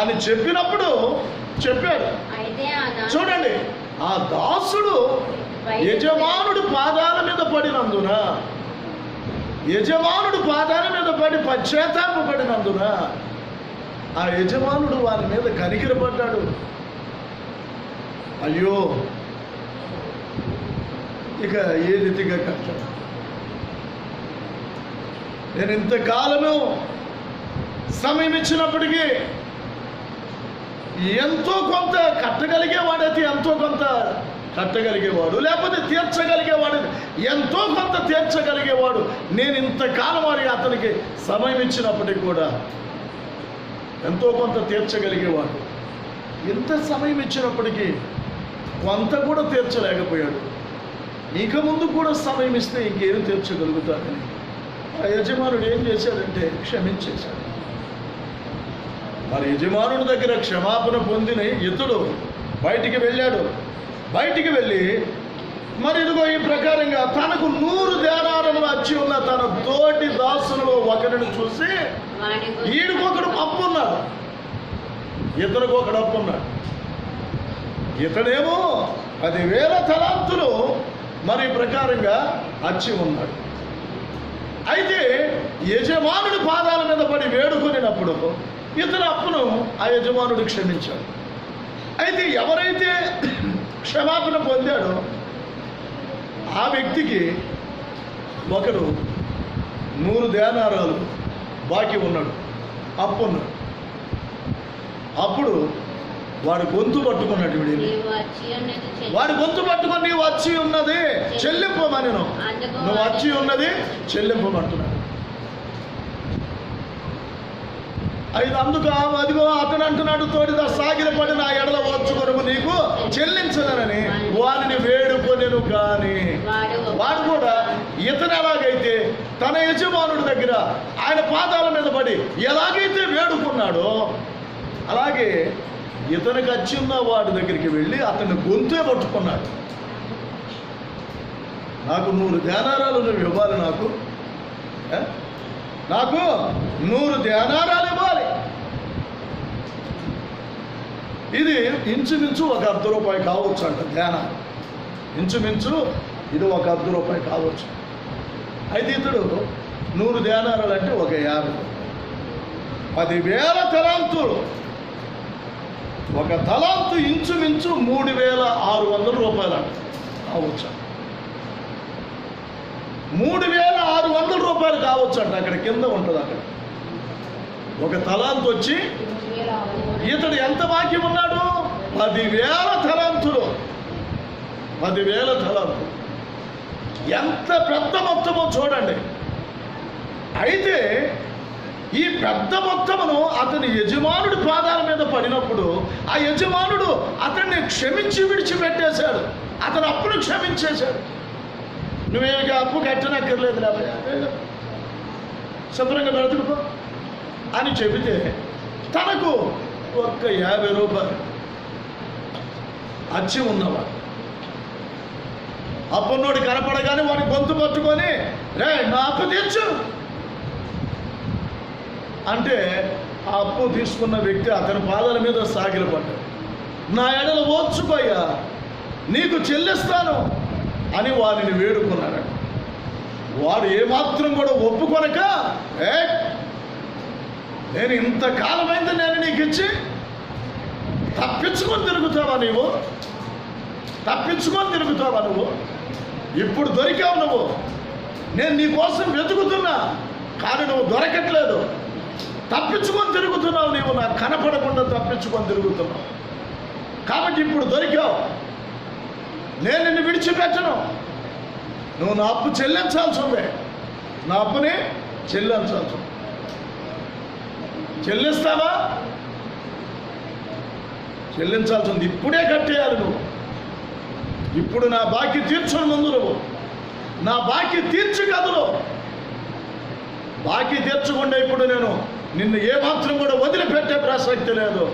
అని చెప్పినప్పుడు చెప్పాడు. చూడండి, ఆ దాసుడు యజమానుడు పాదాల మీద పడినందున, యజమానుడు పాదాల మీద పడి పశ్చాత్తాపడినందున ఆ యజమానుడు వారి మీద కనికరపడ్డాడు. అయ్యో, ఇక ఏ రీతిగా కట్టాడు, నేను ఇంతకాలము సమయం ఇచ్చినప్పటికీ ఎంతో కొంత కట్టగలిగేవాడైతే ఎంతో కొంత కట్టగలిగేవాడు, లేకపోతే తీర్చగలిగేవాడు ఎంతో కొంత తీర్చగలిగేవాడు. నేను ఇంతకాలం వారి అతనికి సమయం ఇచ్చినప్పటికీ కూడా ఎంతో కొంత తీర్చగలిగేవాడు. ఎంత సమయం ఇచ్చినప్పటికీ కొంత కూడా తీర్చలేకపోయాడు. ఇక ముందు కూడా సమయం ఇస్తే ఇంకేం తీర్చగలుగుతాడని ఆ యజమానుడు ఏం చేశాడంటే క్షమించేశాడు. మరి యజమానుడి దగ్గర క్షమాపణ పొందిన ఇతడు బయటికి వెళ్ళాడు. బయటికి వెళ్ళి మరి ఇదిగో ఈ ప్రకారంగా తనకు 100 దేనారములు వచ్చి ఉన్న తన తోటి దాసులలో ఒకరిని చూసి, ఈడికొకడు అప్పు ఉన్నాడు, ఇతనికి ఒకడు అప్పు ఉన్నాడు. ఇతడేమో 10,000 తలాంతులు మరి ప్రకారంగా వచ్చి ఉన్నాడు. అయితే యజమానుడి పాదాల మీద పడి వేడుకొనినప్పుడు ఇతని అప్పును ఆ యజమానుడు క్షమించాడు. అయితే ఎవరైతే క్షమాపణ పొందాడో ఆ వ్యక్తికి ఒకడు 100 దేనారాలు బాకీ ఉన్నాడు, అప్పున్నాడు. అప్పుడు వాడు గొంతు పట్టుకున్నాడు. వాడు గొంతు పట్టుకొని నీవు వచ్చి ఉన్నది చెల్లింపమని, నువ్వు వచ్చి ఉన్నది చెల్లింపమంటున్నాడు. అయితే అందుకు అదిగో అతను అంటున్నాడు, తోడిదా సాగిలపడి నా ఎడల వచ్చుకొనుము నీకు చెల్లించదనని వారిని వేడుకొనెను. కానీ వాడు కూడా ఇతను ఎలాగైతే తన యజమానుడి దగ్గర ఆయన పాదాల మీద పడి ఎలాగైతే వేడుకున్నాడో అలాగే ఇతనికి వచ్చిన్న వాడి దగ్గరికి వెళ్ళి అతన్ని గొంతే పట్టుకున్నాడు. నాకు 100 దేనారాలు నువ్వు ఇవ్వాలి, నాకు 100 దేనారాలు ఇవ్వాలి. ఇది ఇంచుమించు ₹1 కావచ్చు అంట దేనారం. ఇంచుమించు ఇది ₹1 కావచ్చు. అయితే ఇతడు 100 దేనారాలు అంటే 50. 10,000 తలాంతులు, ఒక తలాంతు ఇంచుమించు ₹3,600 అంట కావచ్చు. ₹3,600 కావచ్చు అంట. అక్కడ కింద ఉంటుంది, అక్కడ ఒక తలాంతు వచ్చి ఇతడు ఎంత బాకీ ఉన్నాడు? 10,000 తలాంతులు. 10,000 తలాంతులు ఎంత పెద్ద మొత్తమో చూడండి. అయితే ఈ పెద్ద మొత్తమును అతని యజమానుడి పాదాల మీద పడినప్పుడు ఆ యజమానుడు అతన్ని క్షమించి విడిచిపెట్టేశాడు. అతని అప్పును క్షమించేశాడు. నువ్వేమిగా అప్పు కట్టనక్కర్లేదు, శుభ్రంగా బ్రతుకుపో అని చెబితే తనకు ఒక్క 50 రూపాయలు అచ్చి ఉన్నవాడు అప్పున్నోడు కనపడగానే వాడి గొంతు పట్టుకొని, రే నా అప్పు తీర్చు అంటే ఆ అప్పు తీసుకున్న వ్యక్తి అతని పాదాల మీద సాగిలపడ్డాడు. నా ఎడల ఓర్చుకోయ్యా, నీకు చెల్లిస్తాను అని వారిని వేడుకున్నాడు. వాడు ఏమాత్రం కూడా ఒప్పుకొనక, నేను ఇంతకాలమైంది నేను నీకు ఇచ్చి తప్పించుకొని తిరుగుతావా నువ్వు? తప్పించుకొని తిరుగుతావా నువ్వు? ఇప్పుడు దొరికావు నువ్వు. నేను నీ కోసం వెతుకుతున్నా కానీ నువ్వు దొరకట్లేదు. తప్పించుకొని తిరుగుతున్నావు నీవు, నాకు కనపడకుండా తప్పించుకొని తిరుగుతున్నావు. కాబట్టి ఇప్పుడు దొరికావు, నేను నిన్ను విడిచిపెట్టను. నువ్వు నా అప్పు చెల్లించాల్సి ఉంది. నా అప్పుని చెల్లించాల్సి ఉంది. చెల్లిస్తావా? చెల్లించాల్సి ఉంది. ఇప్పుడే కట్టేయాలి నువ్వు. ఇప్పుడు నా బాకీ తీర్చని ముందు నువ్వు నా బాకీ తీర్చి కదలు. బాకీ తీర్చకుండా ఇప్పుడు నేను నిన్ను ఏమాత్రం కూడా వదిలిపెట్టే ప్రసక్తి లేదు.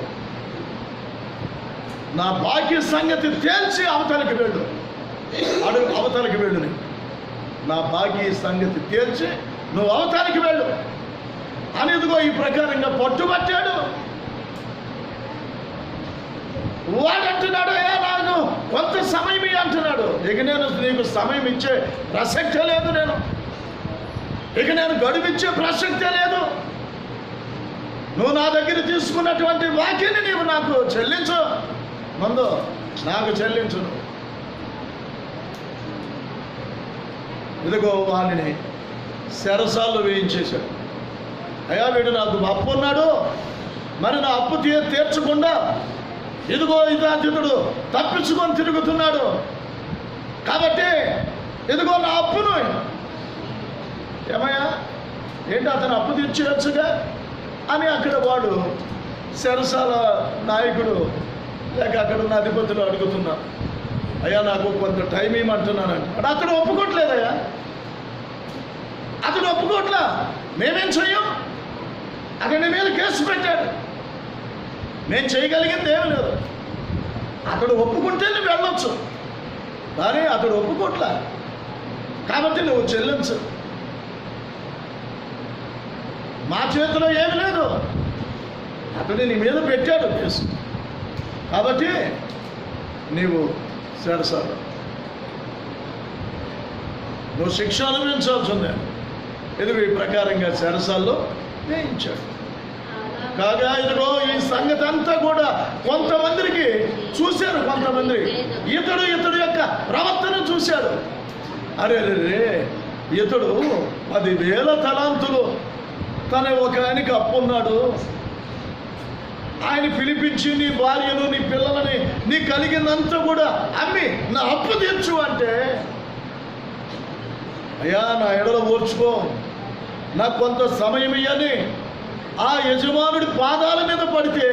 నా బాకీ సంగతి తేల్చి అవతలికి వెళ్ళు. అవతలికి వెళ్ళు. నా బాకీ సంగతి తేల్చి నువ్వు అవతలికి వెళ్ళు అని ఇదిగో ఈ ప్రకారంగా పట్టుబట్టాడు. వాడంటున్నాడు, నాకు కొంత సమయం అంటున్నాడు. ఇక నేను నీకు సమయం ఇచ్చే ప్రసక్తే లేదు. ఇక నేను గడువిచ్చే ప్రసక్తే లేదు. నువ్వు నా దగ్గర తీసుకున్నటువంటి వాక్యాన్ని నీవు నాకు చెల్లించు, ముందు నాకు చెల్లించు. ఇదిగో వాడిని శరసాల్లో వేయించేశాడు. అయ్యా, వీడు నాకు అప్పు ఉన్నాడు, మరి నా అప్పు తీర్చకుండా ఇదిగో ఇతడు తప్పించుకొని తిరుగుతున్నాడు. కాబట్టి ఇదిగో నా అప్పును ఏమయ్యా, ఏంటి అతను అప్పు తీర్చేయచ్చుగా అని అక్కడ వాడు శరసాల నాయకుడు లేక అక్కడ ఉన్న అధిపతులు అడుగుతున్నారు. అయ్యా, నాకు కొంత టైం ఏమంటున్నానంటే అతడు ఒప్పుకోవట్లేదయ్యా. అతడు ఒప్పుకోవట్లా. మేమేం చెయ్యం. అతని మీద కేసు పెట్టాడు. నేను చేయగలిగింది ఏమి లేదు. అతడు ఒప్పుకుంటే నువ్వు వెళ్ళొచ్చు, కానీ అతడు ఒప్పుకోట్లా. కాబట్టి నువ్వు చెల్లించు. మా చేతిలో ఏమి లేదు. అతడు నీ మీద పెట్టాడు కేసు, కాబట్టి నీవు సరసాలు నువ్వు శిక్ష అనుభవించాల్సిందే. ఇదిగో ఈ ప్రకారంగా సరసాల్లో వేయించాడు. కాగా ఇదిగో ఈ సంగతి అంతా కూడా కొంతమందికి చూశారు. కొంతమంది ఇతడు యొక్క ప్రవర్తన చూశాడు. అరే ఇతడు 10,000 తలాంతులు తన ఒక ఆయనకి అప్పున్నాడు. ఆయన పిలిపించి నీ భార్యను నీ పిల్లలని నీ కలిగినంతా కూడా అమ్మి నా అప్పు తీర్చు అంటే, అయ్యా నా ఎడల ఓర్చుకో, నాకు కొంత సమయం ఇయ్యని ఆ యజమానుడి పాదాల మీద పడితే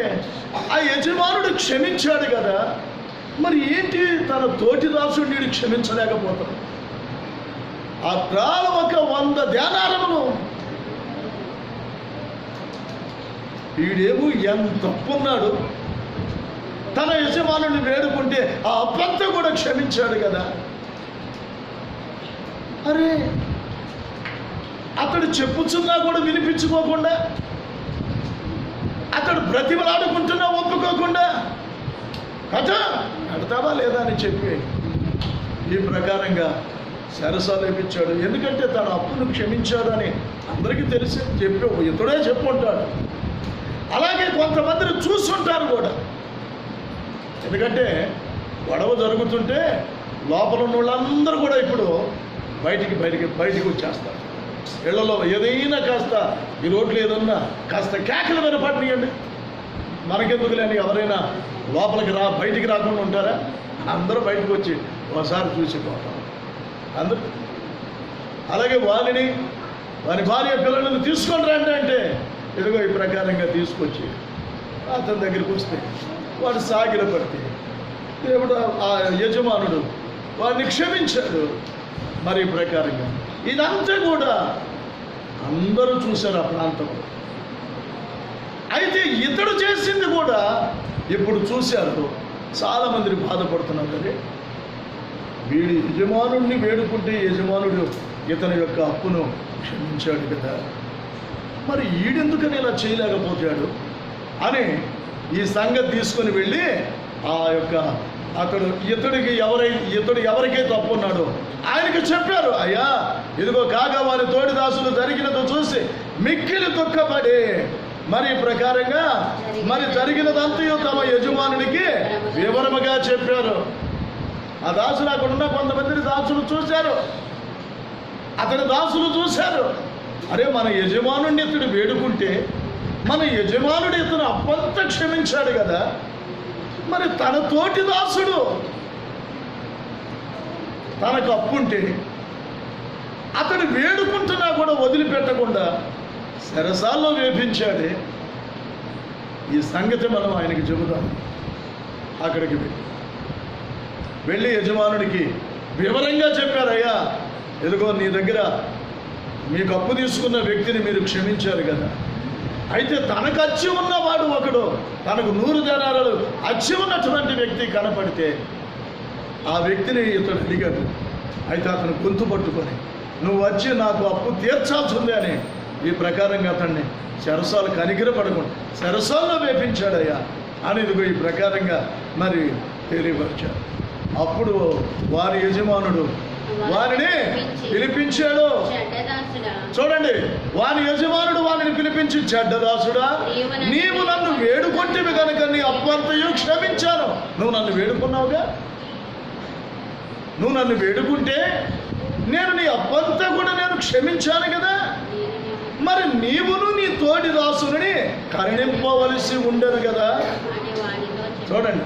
ఆ యజమానుడు క్షమించాడు కదా. మరి ఏంటి తన తోటి దాసుడిని క్షమించలేకపోతాడు? ఆ ప్రాణం ఒక 100 దేనారములు. వీడేమో ఎంత తప్పున్నాడు. తన యజమానుడిని వేడుకుంటే ఆ అప్పంతా కూడా క్షమించాడు కదా. అరే అతడు చెప్పుచున్నా కూడా వినిపించుకోకుండా, అతడు బ్రతిమలాడుకుంటున్నా ఒప్పుకోకుండా కడతావా లేదా అని చెప్పి ఈ ప్రకారంగా సరసాలు వేపించాడు. ఎందుకంటే తన అప్పును క్షమించాడు అని అందరికీ తెలిసి ఇతడే చెప్పుంటాడు. అలాగే కొంతమందిని చూస్తుంటారు కూడా. ఎందుకంటే గొడవ జరుగుతుంటే లోపల ఉన్న వాళ్ళందరూ కూడా ఇప్పుడు బయటికి వచ్చేస్తారు. ఇళ్లలో ఏదైనా కాస్త ఈ రోడ్లు ఏదన్నా కాస్త కేకలు వినపడినాయండి, మనకెందుకు లేని ఎవరైనా లోపలికి బయటికి రాకుండా ఉంటారా? అందరూ బయటకు వచ్చి ఒకసారి చూసిపోతాం అందరూ. అలాగే వాని భార్య పిల్లలను తీసుకొని రండి అంటే ఇదిగో ఈ ప్రకారంగా తీసుకొచ్చి అతని దగ్గరికి వస్తే వాడు సాగిల పడితే దేవుడు ఆ యజమానుడు వాడిని క్షమించాడు. మరి ఈ ప్రకారంగా ఇదంతా కూడా అందరూ చూశారు ఆ ప్రాంతంలో. అయితే ఇతడు చేసింది కూడా ఇప్పుడు చూశారు, చాలామంది బాధపడుతున్నారు. కదా వీడి యజమానుడిని వేడుకుంటే యజమానుడు ఇతని యొక్క అప్పును క్షమించాడు కదా, మరి ఈడెందుకని ఇలా చేయలేకపోతాడు అని ఈ సంగతి తీసుకొని వెళ్ళి ఆ యొక్క ఇతడు ఎవరికైతే అప్పు ఉన్నాడో ఆయనకి చెప్పారు. అయ్యా ఇదిగో కాగా వారి తోడి దాసులు జరిగినదో చూసి మిక్కిలి దుఃఖపడి మరి ప్రకారంగా మరి జరిగినదంతయు తమ యజమానునికి వివరముగా చెప్పారు. ఆ దాసులు అక్కడ ఉన్న కొంతమంది దాసులు చూశారు, అతని దాసులు చూశారు. అరే మన యజమానుడిని ఇతడు వేడుకుంటే మన యజమానుడు ఇతను అప్పంతా క్షమించాడు కదా, మరి తన తోటి దాసుడు తనకు అప్పుంటే అతడు వేడుకుంటున్నా కూడా వదిలిపెట్టకుండా సరసాల్లో వేపించాడే. ఈ సంగతి మనం ఆయనకి చెబుతాం. అక్కడికి వెళ్ళి యజమానుడికి వివరంగా చెప్పారయ్యా, ఎదుగో నీ దగ్గర మీకు అప్పు తీసుకున్న వ్యక్తిని మీరు క్షమించారు కదా, అయితే తనకు అచ్చి ఉన్నవాడు ఒకడు, తనకు 100 దేనారాలు అచ్చి ఉన్నటువంటి వ్యక్తి కనపడితే ఆ వ్యక్తిని ఇతడు అడిగాడు. అయితే అతను గొంతు పట్టుకొని నువ్వు వచ్చి నాకు అప్పు తీర్చాల్సి ఉంది అని ఈ ప్రకారంగా అతన్ని చెరసాలు కనిగిరపడకుండా చెరసాల్లో వేపించాడయ్యా అని ఇదిగో ఈ ప్రకారంగా మరి తెలియపరిచాడు. అప్పుడు వారి యజమానుడు వారిని పిలిపించాడు. చూడండి, వారి యజమానుడు వారిని పిలిపించి, చెడ్డదాసుడా, నీవు నన్ను వేడుకొంటివి కనుక నీ అప్పు అంతయు క్షమించాను. నువ్వు నన్ను వేడుకున్నావుగా, నువ్వు నన్ను వేడుకుంటే నేను నీ అప్పంతా కూడా నేను క్షమించాను కదా, మరి నీవును నీ తోటి దాసుని కరుణింపవలసి ఉండదు కదా. చూడండి,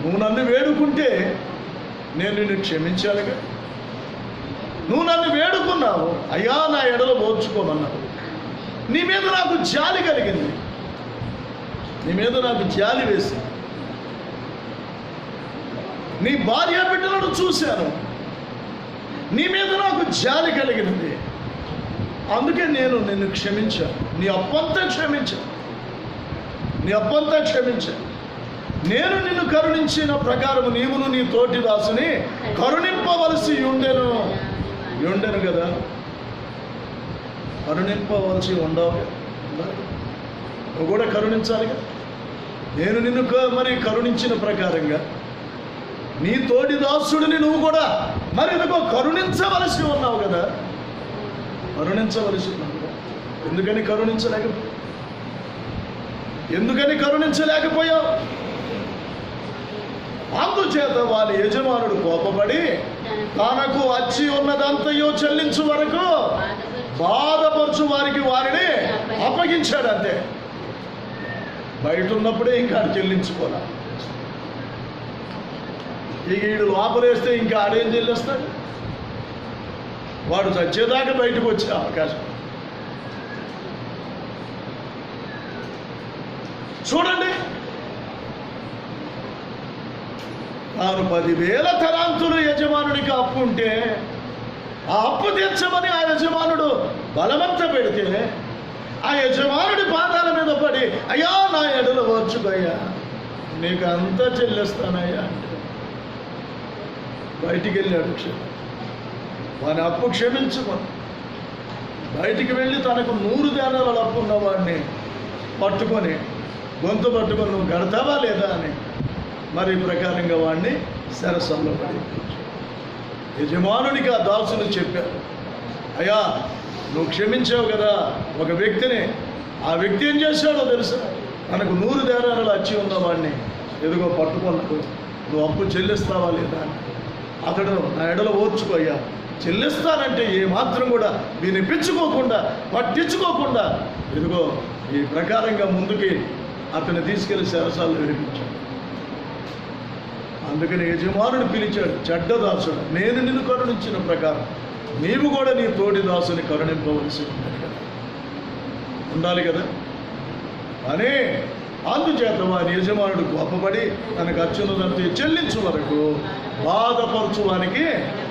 నువ్వు నన్ను వేడుకుంటే నేను నిన్ను క్షమించాలిగా, నువ్వు నన్ను వేడుకున్నావు, అయ్యా నా ఎడలో ఓర్చుకోమన్నావు, నీ మీద నాకు జాలి కలిగింది, నీ మీద నాకు జాలి వేసి నీ భార్య బిడ్డలను చూశాను, నీ మీద నాకు జాలి కలిగినది, అందుకే నేను నిన్ను క్షమించాను, నీ అప్పంతా క్షమించాను, నీ అప్పంతా క్షమించాను. నేను నిన్ను కరుణించిన ప్రకారం నీవును నీ తోటి దాసుని కరుణింపవలసి ఉండెను కదా, కరుణింపవలసి ఉండవు, నువ్వు కూడా కరుణించాలి కదా. నేను నిన్ను మరి కరుణించిన ప్రకారంగా నీ తోటి దాసుడిని నువ్వు కూడా మరి ఎందుకో కరుణించవలసి ఉన్నావు కదా, కరుణించవలసి ఉన్నావు కదా. ఎందుకని కరుణించలేకపోయావు? అందుచేత వారి యజమానుడు కోపపడి తనకు వచ్చి ఉన్నదంతయో చెల్లించు వరకు బాధపరచు వారిని అప్పగించాడు. అంతే, బయట ఉన్నప్పుడే ఇంకా చెల్లించుకోలే. ఇక వీడు లోపలేస్తే ఇంకా ఆడేం చెల్లిస్తాడు? వాడు చచ్చేదాకా బయటకు వచ్చే అవకాశం. చూడండి, తాను 10,000 తలాంతులు యజమానుడికి అప్పు ఉంటే ఆ అప్పు తీర్చమని ఆ యజమానుడు బలవంత పెడితే ఆ యజమానుడి పాదాల మీద పడి, అయ్యా నా ఎడలు ఓర్చుకోయ్యా, నీకు అంతా చెల్లిస్తానయ్యా అంటే బయటికి వెళ్ళాడు. వాని అప్పు క్షమించుకొని బయటికి వెళ్ళి తనకు 100 దేనారాల అప్పు ఉన్నవాడిని పట్టుకొని గొంతు పట్టుకొని నువ్వు కడతావా లేదా అని మరి ప్రకారంగా వాడిని సరస్సులో పడి యజమానుడికి ఆ దాసులు చెప్పారు, అయ్యా నువ్వు క్షమించావు కదా ఒక వ్యక్తిని, ఆ వ్యక్తి ఏం చేశాడో తెలుసా, తనకు 100 దేనారాలు అచ్చి ఉన్నవాడిని ఎదుగో పట్టుకున్నాడు, నువ్వు అప్పు చెల్లిస్తావా లేదా అని. అతడు నా ఎడలో ఓర్చుకోయ్యా చెల్లిస్తానంటే ఏమాత్రం కూడా వినిపించుకోకుండా, పట్టించుకోకుండా ఇదిగో ఈ ప్రకారంగా ముందుకి అతన్ని తీసుకెళ్లి శరసాలు వినిపించాడు. అందుకని యజమానుడు పిలిచాడు, చెడ్డ దాసుడు, నేను నిన్ను కరుణించిన ప్రకారం నీవు కూడా నీ తోటి దాసుని కరుణింపవలసి ఉండాలి కదా. కానీ అందుచేత వారి యజమానుడు గొప్పపడి తనకు అచ్చున్నదంతా చెల్లించు వరకు బాధపరచు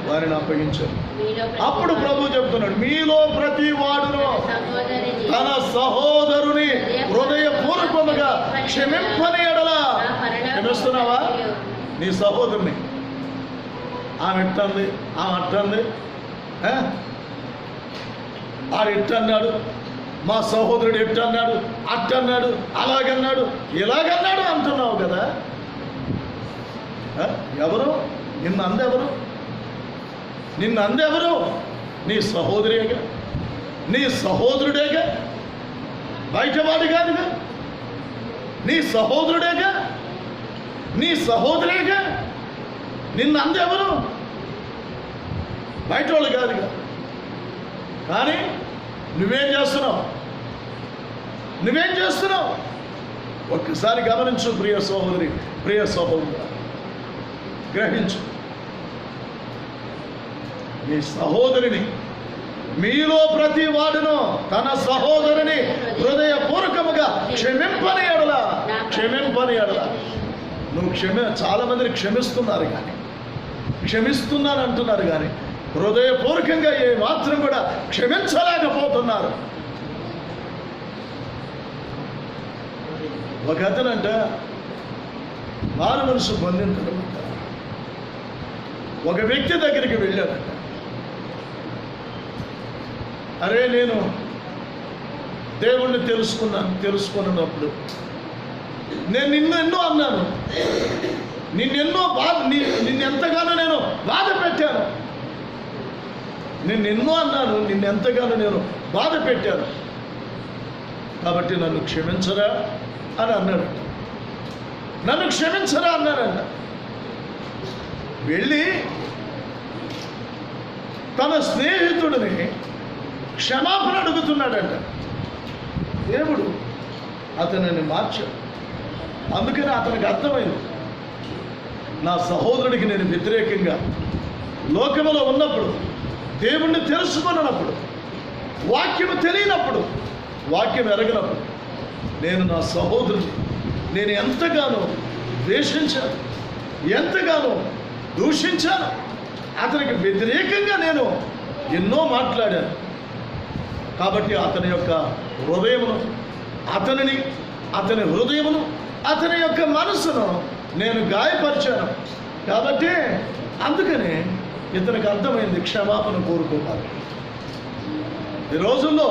వారిని అప్పగించారు. అప్పుడు ప్రభు చెప్తున్నాడు, మీలో ప్రతి వాడును తన సహోదరుని హృదయపూర్వకముగా క్షమింపని ఎడల. క్షమిస్తున్నావా నీ సహోదరుని? ఆమె ఇట్టంది, ఆమె అట్టంది, ఆడు ఇట్టన్నాడు, మా సహోదరుడు ఎట్టన్నాడు, అట్టన్నాడు, అలాగన్నాడు, ఇలాగన్నాడు అంటున్నావు కదా. ఎవరు నిన్ను అందెవరు? నిన్ను అందెవరు? నీ సహోదరిగా, నీ సహోదరుడేగా, బయటవాడు కాదుగా, నీ సహోదరుడేగా, నీ సహోదరేగా. నిన్ను అందెవరు? బయట వాళ్ళు కాదుగా. కానీ నువ్వేం చేస్తున్నావు? ఒక్కసారి గమనించు ప్రియ సహోదరి, ప్రియ సహోదరు, గ్రహించు. నీ సహోదరిని, మీలో ప్రతి వాడును తన సహోదరుని హృదయపూర్వకముగా క్షమింపని ఎడల. నువ్వు చాలా మందిని క్షమిస్తున్నారు కానీ, క్షమిస్తున్నాను అంటున్నారు కానీ హృదయపూర్వకంగా ఏ మాత్రం కూడా క్షమించలేకపోతున్నారు. ఒక అతనంట మారు మనసు పొందిన తర్వాత ఒక వ్యక్తి దగ్గరికి వెళ్ళాడంట. అరే, నేను దేవుణ్ణి తెలుసుకున్నప్పుడు నేను నిన్నెన్నో అన్నాను, నిన్నెంతగానో నేను బాధ పెట్టాను, బాధ పెట్టాను, కాబట్టి నన్ను క్షమించరా అని అన్నాడు. నన్ను క్షమించరా అన్నాడంట. వెళ్ళి తన స్నేహితుడిని క్షమాపణ అడుగుతున్నాడంట. దేవుడు అతనిని మార్చాడు. అందుకని అతనికి అర్థమైంది, నా సహోదరుడికి నేను వ్యతిరేకంగా లోకములో ఉన్నప్పుడు, దేవుణ్ణి తెలుసుకున్నప్పుడు, వాక్యము తెలియనప్పుడు, వాక్యం ఎరగనప్పుడు నేను నా సహోదరుని నేను ఎంతగానో ద్వేషించాను, ఎంతగానో దూషించాను. అతనికి వ్యతిరేకంగా నేను ఎన్నో మాట్లాడాను. కాబట్టి అతని యొక్క హృదయమును, అతని హృదయమును, అతని యొక్క మనసును నేను గాయపరిచాను. కాబట్టి అందుకనే ఇతనికి అర్థమైంది, క్షమాపణ కోరుకోవాలి. ఈ రోజుల్లో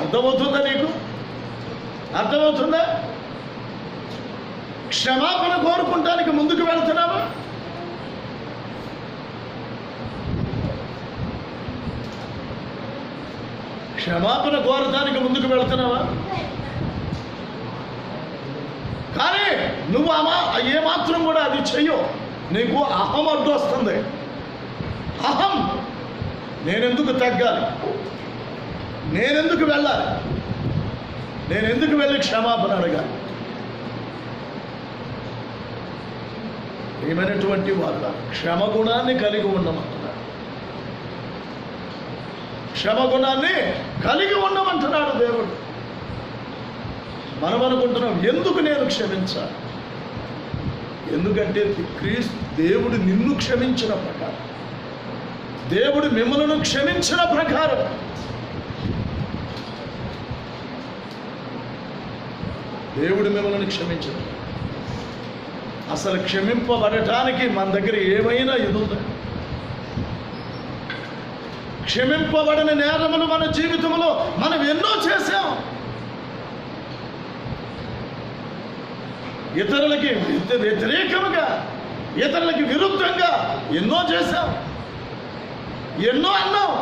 అర్థమవుతుందా? నీకు అర్థమవుతుందా? క్షమాపణ కోరుకుంటానికి ముందుకు వెళ్తున్నావా? క్షమాపణ కోరటానికి ముందుకు వెళ్తున్నావా? కానీ నువ్వు ఏమాత్రం కూడా అది చెయ్యవు. నీకు అహం అడ్డు వస్తుంది. అహం, నేనెందుకు తగ్గాలి, నేనెందుకు వెళ్ళాలి, నేనెందుకు వెళ్ళి క్షమాపణ అడగాలి? ఏమైనటువంటి వాళ్ళ క్షమగుణాన్ని కలిగి ఉండమంటున్నాడు. క్షమగుణాన్ని కలిగి ఉండమంటున్నాడు దేవుడు. మనం అనుకుంటున్నాం, ఎందుకు నేను క్షమించాలి? ఎందుకంటే దేవుడు నిన్ను క్షమించిన ప్రకారం, దేవుడు మిమ్మల్ని క్షమించిన ప్రకారం, దేవుడు మిమ్మల్ని క్షమించిన, అసలు క్షమింపబడటానికి మన దగ్గర ఏమైనా ఇది ఉందా? క్షమింపబడిన నేరములు మన జీవితంలో మనం ఎన్నో చేశాం. ఇతరులకి వ్యతిరేకముగా, ఇతరులకి విరుద్ధంగా ఎన్నో చేశాం, ఎన్నో అన్నాం,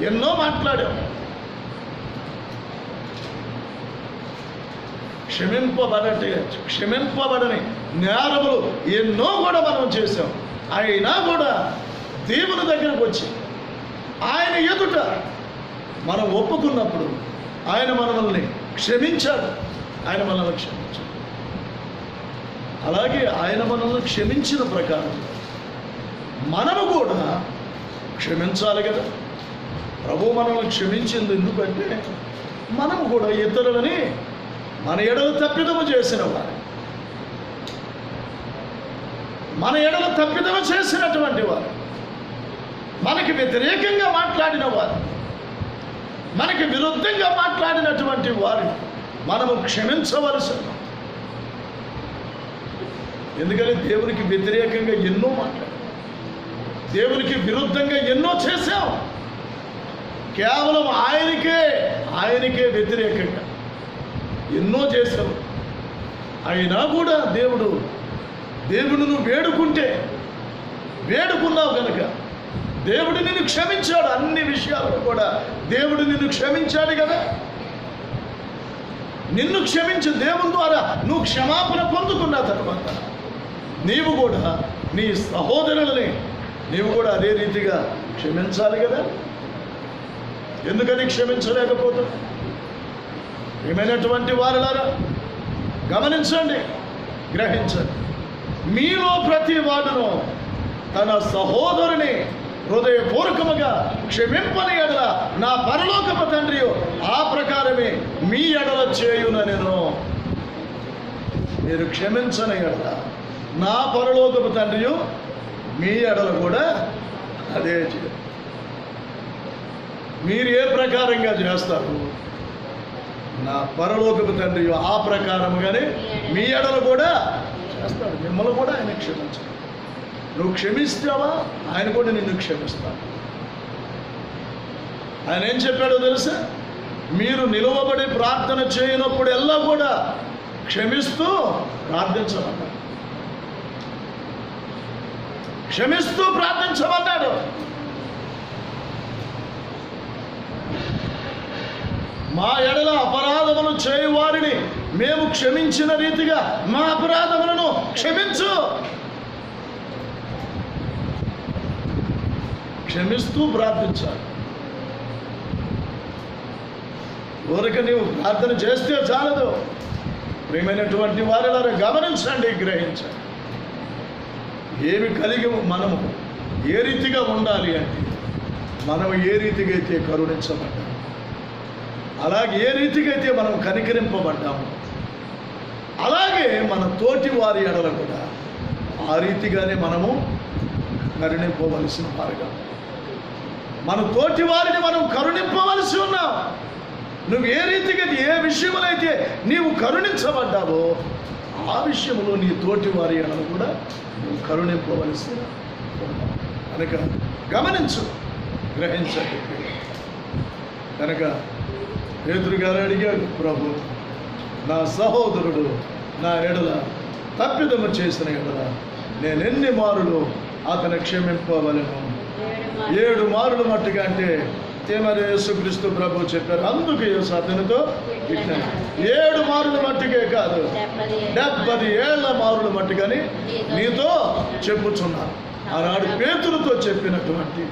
ఎన్నో మాట్లాడాం. క్షమింపబడని నేరములు ఎన్నో కూడా మనం చేశాం. అయినా కూడా దేవుని దగ్గరకు వచ్చి ఆయన ఎదుట మనం ఒప్పుకున్నప్పుడు ఆయన మనల్ని క్షమించాడు. ఆయన మనల్ని క్షమించాడు. అలాగే ఆయన మనల్ని క్షమించిన ప్రకారం మనము కూడా క్షమించాలి కదా. ప్రభు మనల్ని క్షమించింది ఎందుకంటే మనము కూడా ఇతరులని మన ఎడల తప్పిదము చేసిన వారు, మన ఎడల తప్పిదము చేసినటువంటి వారు, మనకి వ్యతిరేకంగా మాట్లాడిన వారు, మనకి విరుద్ధంగా మాట్లాడినటువంటి వారు మనము క్షమించవలసి. ఎందుకని దేవునికి వ్యతిరేకంగా ఎన్నో మాట్లాడాం, దేవునికి విరుద్ధంగా ఎన్నో చేశాం. కేవలం ఆయనకే వ్యతిరేకంగా ఎన్నో చేశాం. అయినా కూడా దేవుడును వేడుకున్నావు కనుక దేవుడు నిన్ను క్షమించాడు. అన్ని విషయాల్లో కూడా దేవుడు నిన్ను క్షమించాడు కదా. నిన్ను క్షమించి దేవుని ద్వారా నువ్వు క్షమాపణ పొందుకున్న తర్వాత నీవు కూడా నీ సహోదరులని నీవు కూడా అదే రీతిగా క్షమించాలి కదా. ఎందుకని క్షమించలేకపోతావు? ఏమైనటువంటి వారులారా గమనించండి, గ్రహించండి. మీలో ప్రతి వాడును తన సహోదరుని హృదయపూర్వకముగా క్షమింపని ఎడల నా పరలోకపు తండ్రి ఆ ప్రకారమే మీ ఎడల చేయుననెను. మీరు క్షమించని ఎడల నా పరలోకపు తండ్రి మీ ఎడల కూడా అదే చేయ. మీరు ఏ ప్రకారంగా చేస్తారు నా పరలోకపు తండ్రి ఆ ప్రకారముగానే మీ ఎడల కూడా చేస్తాడు. మిమ్మల్ని కూడా ఆయన క్షమించాడు. నువ్వు క్షమిస్తావా ఆయన కూడా నిన్ను క్షమిస్తాడు. ఆయన ఏం చెప్పాడో తెలుసా? మీరు నిలువబడి ప్రార్థన చేయనప్పుడు ఎల్లా కూడా క్షమిస్తూ ప్రార్థించమన్నాడు. క్షమిస్తూ ప్రార్థించమన్నాడు. మా ఎడల అపరాధములు చేయువారిని మేము క్షమించిన రీతిగా మా అపరాధములను క్షమించు. క్షమిస్తూ ప్రార్థించాలి. ఊరిక నీవు ప్రార్థన చేస్తే చాలదు. ప్రియమైనటువంటి వారిలారా గమనించండి, గ్రహించండి. ఏమి కలిగి మనము ఏ రీతిగా ఉండాలి అంటే మనం ఏ రీతిగా అయితే కరుణించబడ్డాము, అలాగే ఏ రీతిగా అయితే మనం కనికరింపబడ్డాము, అలాగే మన తోటి వారి ఎడల కూడా ఆ రీతిగానే మనము కరుణింపవలసిన వారుగా, మన తోటి వారిని మనం కరుణింపవలసి ఉన్నాం. నువ్వు ఏ రీతిగా ఏ విషయంలో అయితే నీవు కరుణించబడ్డావో ఆ విషయంలో నీ తోటి వారి ఎడల కూడా నువ్వు కరుణింపవలసి ఉన్నావు. కనుక గమనించు, గ్రహించండి. కనుక పేతురు గారు అడిగాడు, ప్రభు నా సహోదరుడు నా ఎడల తప్పిదము చేసిన ఎడల నేను ఎన్ని మారులు అతను క్షమింపవలను? 7 మారులు మట్టుగా. అంటే మరి యేసుక్రీస్తు ప్రభు చెప్పారు. అందుకు యేసు అతనితో 7 మారులు మట్టుకే కాదు 70 ఏళ్ల మారులు మట్టుగాని నీతో చెప్పుచున్నాను. ఆనాడు పేతురుతో చెప్పినటువంటి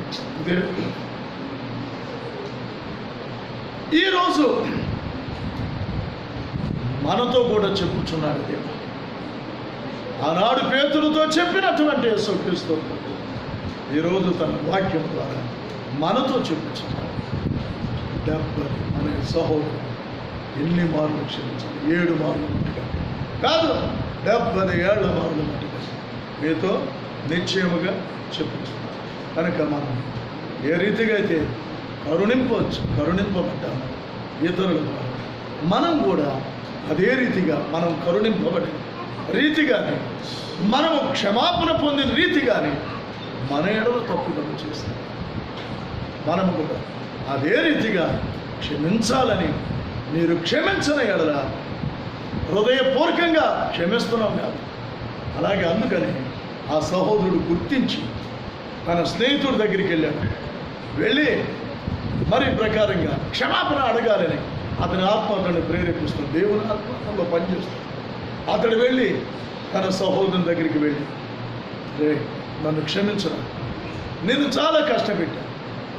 ఈరోజు మనతో కూడా చెప్పుచున్నాడు దేవుడు. ఆనాడు పేతురుతో చెప్పినటువంటి యేసుక్రీస్తు ఈరోజు తన వాక్యం ద్వారా మనతో చెప్పుచున్నాడు. 70 మన సహోదరుడు ఎన్ని మార్లు క్షమించాలి? 7 మార్లు మట్టుగా కాదు, 70 ఏళ్ల మార్లు మట్టుగా మీతో నిశ్చయముగా చెప్పుచున్నాడు. కనుక మనం ఏ రీతిగా అయితే కరుణింపబడ్డాము ఇతరుల ద్వారా, మనం కూడా అదే రీతిగా మనం కరుణింపబడి రీతిగానే మనము క్షమాపణ పొందిన రీతిగానే మన ఎడల తప్పుదము చేస్తాం. మనము కూడా అదే రీతిగా క్షమించాలని, మీరు క్షమించిన ఎడల హృదయపూర్వకంగా క్షమిస్తున్నాం కాదు. అలాగే అందుకని ఆ సహోదరుడు గుర్తించి తన స్నేహితుడి దగ్గరికి వెళ్ళి మరి ప్రకారంగా క్షమాపణ అడగాలని అతని ఆత్మ అతన్ని ప్రేరేపిస్తుంది. దేవుని ఆత్మ అతనిలో పనిచేస్తుంది. అతడు వెళ్ళి తన సహోదరుని దగ్గరికి వెళ్ళి, రే నన్ను క్షమించరా, నేను చాలా కష్టపెట్టాను,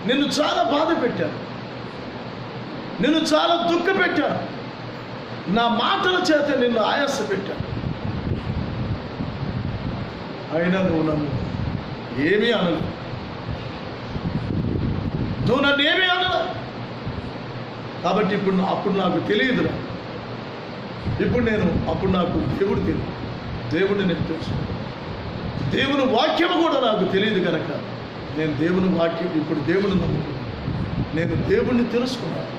నిన్ను చాలా బాధ పెట్టాను, నిన్ను చాలా దుఃఖ పెట్టాను, నా మాటల చేత నిన్ను ఆయాస పెట్టాను. అయినా నువ్వు నన్ను ఏమీ అనలేదు, నువ్వు నన్ను ఏమీ అనలా. కాబట్టి అప్పుడు నాకు తెలియదురా. అప్పుడు నాకు దేవుడు తెలియదు, దేవుడిని నేను తెలుసు. దేవుని వాక్యం కూడా నాకు తెలియదు కనుక నేను దేవుని వాక్యం ఇప్పుడు దేవుని నమ్ముకున్నాను. నేను దేవుణ్ణి తెలుసుకున్నాను,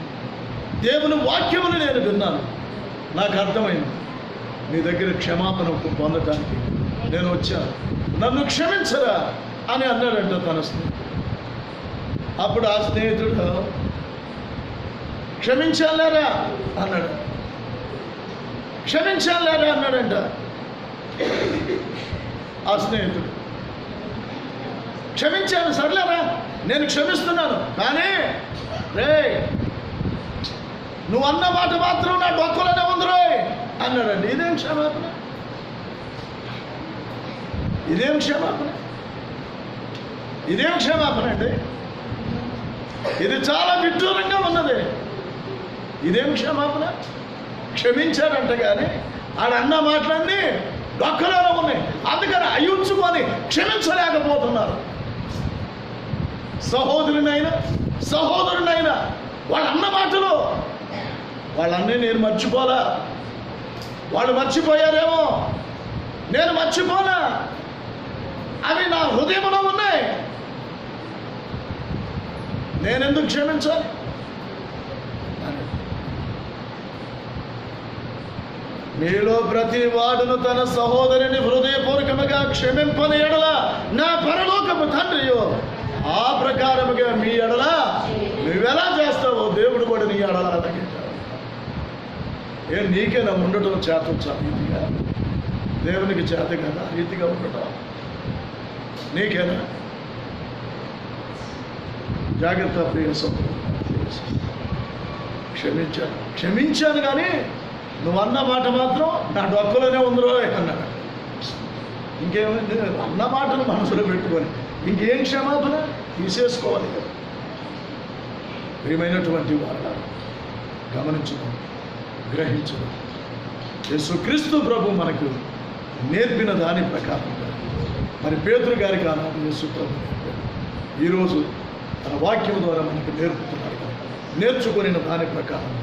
దేవుని వాక్యమును నేను విన్నాను. నాకు అర్థమైంది నీ దగ్గర క్షమాపణ పొందడానికి నేను వచ్చాను, నన్ను క్షమించరా అని అన్నాడంట తన స్నేహితుడు. అప్పుడు ఆ స్నేహితుడు క్షమించాలేరా అన్నాడు, క్షమించాలేరా అన్నాడంట ఆ స్నేహితుడు. క్షమించాను సర్లేరా, నేను క్షమిస్తున్నాను, కానీ రే నువ్వు అన్న మాట మాత్రం నా డొక్కలోనే ఉందిరే అన్నాడండి. ఇదేం క్షమాపణ, ఇదేం క్షమాపణ, ఇదేం క్షమాపణ అండి? ఇది చాలా విడ్డూరంగా ఉన్నది. ఇదేం క్షమాపణ? క్షమించాడంట కానీ ఆడన్న మాటలన్నీ డొక్కలోనే ఉన్నాయి, అందుకని అయ్యుంచుకొని క్షమించలేకపోతున్నారు. సహోదరునైనా వాళ్ళన్న మాటలు వాళ్ళన్నీ నేను మర్చిపోలా, వాళ్ళు మర్చిపోయారేమో, నేను మర్చిపోనా, అవి నా హృదయంలో ఉన్నాయి, నేనెందుకు క్షమించాలి? మీలో ప్రతి వాడును తన సహోదరుని హృదయపూర్వకముగా క్షమింపని ఎడల నా పరలోకపు తండ్రియో ఆ ప్రకారముగా మీ ఎడల నువ్వెలా చేస్తావో దేవుడు కూడా నీ ఎడల తగ్గించాడు. నీకేనా ఉండటం చేతొచ్చా రీతిగా? దేవునికి చేత కదా రీతిగా ఉండటం నీకేనా? జాగ్రత్త ప్రియ సహోదరుడు, క్షమించాను కానీ నువ్వు అన్న మాట మాత్రం నా డొక్కలోనే ఉందిరో అన్నాడు. ఇంకేమైంది? అన్న మాటను మనసులో పెట్టుకొని ఇంకేం క్షమాపణ తీసేసుకోవాలి కదా. ప్రియమైనటువంటి వాళ్ళ గమనించడం, గ్రహించడం, యేసుక్రీస్తు ప్రభు మనకు నేర్పిన దాని ప్రకారంగా మరి పేతురు గారికి ఆనాడు యేసు ప్రభు నేర్పాడు. ఈరోజు తన వాక్యం ద్వారా మనకు నేర్పుతున్నాడు. నేర్చుకుని దాని ప్రకారం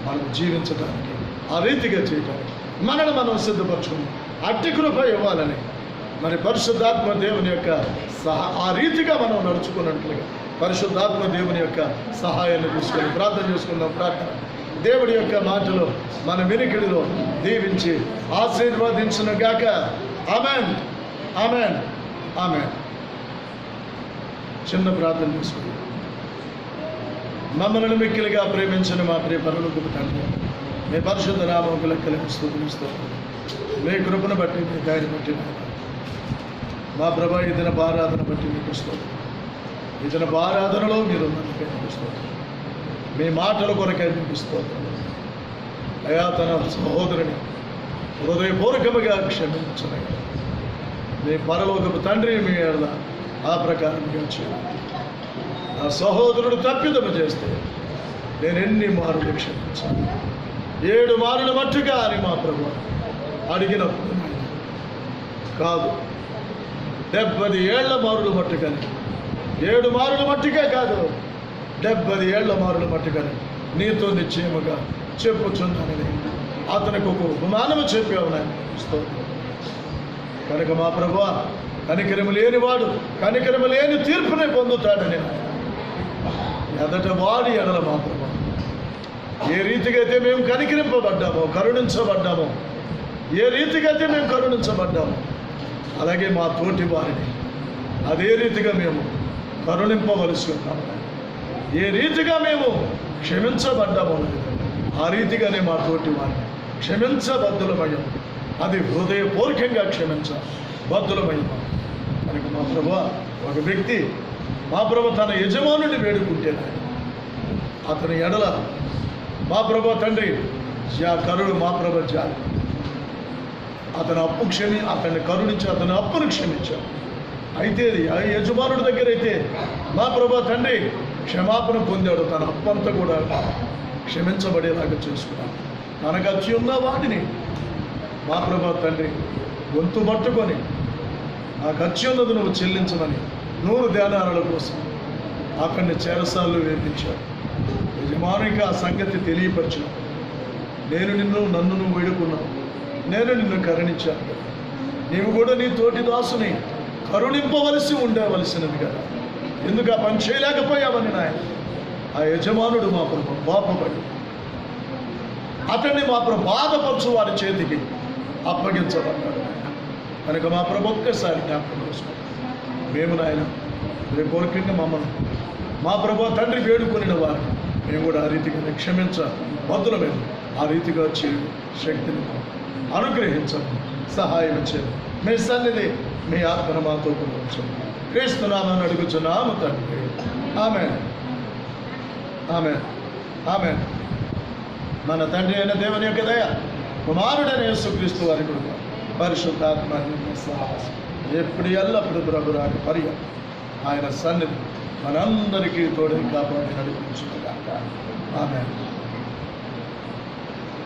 మనం జీవించడానికి, ఆ రీతిగా చేయడానికి మనం సిద్ధపరచుకుని అట్టి కృప ఇవ్వాలని మరి పరిశుద్ధాత్మ దేవుని యొక్క ఆ రీతిగా మనం నడుచుకున్నట్లుగా పరిశుద్ధాత్మ దేవుని యొక్క సహాయాన్ని తీసుకొని ప్రార్థన చేసుకుందాం. ప్రార్థన దేవుడి యొక్క మాటలు మన వినికిడిలో దీవించి ఆశీర్వదించును గాక. ఆమేన్, ఆమేన్, ఆమేన్. చిన్న ప్రార్థన చేసుకుందాం. మమ్మల్ని మిక్కిలిగా ప్రేమించిన మా ప్రియ పరలోకపు తండ్రి, మీ పరిశుద్ధ నామముకు లెక్కలకు స్తుతిస్తాం. మీ కృపను బట్టి, మీ దయని బట్టి, మా ప్రభా ఈ దిన ఆరాధన బట్టి మీకు స్తోత్రం. ఈ దిన ఆరాధనలో మీరు మీకు స్తోత్రం. మీ మాటల కొరకై మీకు స్తోత్రం. అయా తన సహోదరుని హృదయపూర్వకముగా క్షమించని మీ పరలోకపు తండ్రి మీ ఎడల ఆ ప్రకారంగా చేయాలి. ఆ సహోదరుడు తప్పిదము చేస్తే నేను ఎన్ని మారులు క్షమించాను? 7 మారుల మట్టుగా అని మా ప్రభు అడిగినప్పుడు కాదు, 70 ఏళ్ల మారులు మట్టుకని, 7 మారుల మట్టుకే కాదు, 70 ఏళ్ల మారుల మట్టుకని నీతో నిశ్చయముగా చెప్పుచున్నానని అతనికి ఒక ఉపమానము చెప్పావు నాయన. కనుక మా ప్రభు కనికరము లేనివాడు కనికరము లేని తీర్పునే పొందుతాడని ఎదట వాడి ఎడల మా ప్రభు ఏ రీతిగా అయితే మేము కనికరింపబడ్డామో, కరుణించబడ్డామో, ఏ రీతిగా అయితే మేము కరుణించబడ్డామో అలాగే మా తోటి వారిని అదే రీతిగా మేము కరుణింపవలసి ఉన్నాము. ఏ రీతిగా మేము క్షమించబడ్డామో ఆ రీతిగానే మా తోటి వారిని క్షమించబద్దులమయ్యం. అది హృదయపూర్వకంగా క్షమించబద్దులమయ్యం. కనుక మా ప్రభు ఒక వ్యక్తి మా ప్రభు తన యజమానుని వేడుకుంటే అతని ఎడల మా ప్రభు తండ్రి కరుడు మా ప్రభు జాలి అతని అప్పు అతన్ని కరుణించి అతని అప్పును క్షమించాడు. అయితే యజమానుడి దగ్గర అయితే మా ప్రభు తండ్రి క్షమాపణ పొందాడు. తన అప్పంతా కూడా క్షమించబడేలాగా చేసుకున్నాడు. తనకు వచ్చి ఉన్న వాటిని మా ప్రభా తండ్రి గొంతు పట్టుకొని ఆ ఖర్చు ఉన్నది నువ్వు చెల్లించమని 100 ధ్యానాల కోసం అక్కడిని చెరసాల్లో వేపించాడు. యజమానికి ఆ సంగతి తెలియపరిచినప్పుడు నన్ను నువ్వు వేడుకున్నావు, నేను నిన్ను కరుణించాను కదా, నీవు కూడా నీ తోటి దాసుని కరుణింపవలసి ఉండవలసినది కదా, ఎందుకు ఆ పని చేయలేకపోయావని నాయన ఆ యజమానుడు మా ప్రభు కోపపడి అతన్ని మా ప్రభు బాధపరచు వారి చేతికి అప్పగించబడ్డాడు. కనుక మా ప్రభు ఒక్కసారి జ్ఞాపకం చేసుకోండి. మేము నాయన రేపూర్వకంగా మమ్మల్ని మా ప్రభు తండ్రి వేడుకొనిన వారిని మేము కూడా ఆ రీతిగా క్షమించ బదులు మేము ఆ రీతిగా వచ్చే శక్తిని అనుగ్రహించండి, సహాయం చేయండి. మీ సన్నిధి మీ ఆత్మను మాతో ఉంచండి. క్రీస్తునామని అడుగుచున్నాము తండ్రి. ఆమేన్, ఆమేన్, ఆమేన్. మన తండ్రి అయిన దేవుని యొక్క దయ, కుమారుడైన యేసుక్రీస్తు వారి కృప, పరిశుద్ధాత్మ సహవాసం ఎప్పుడు ఎల్లప్పుడు ప్రభురాని పర్యంతం ఆయన సన్నిధి మనందరికీ తోడని కాపాడి నడిపించుగాక. ఆమేన్.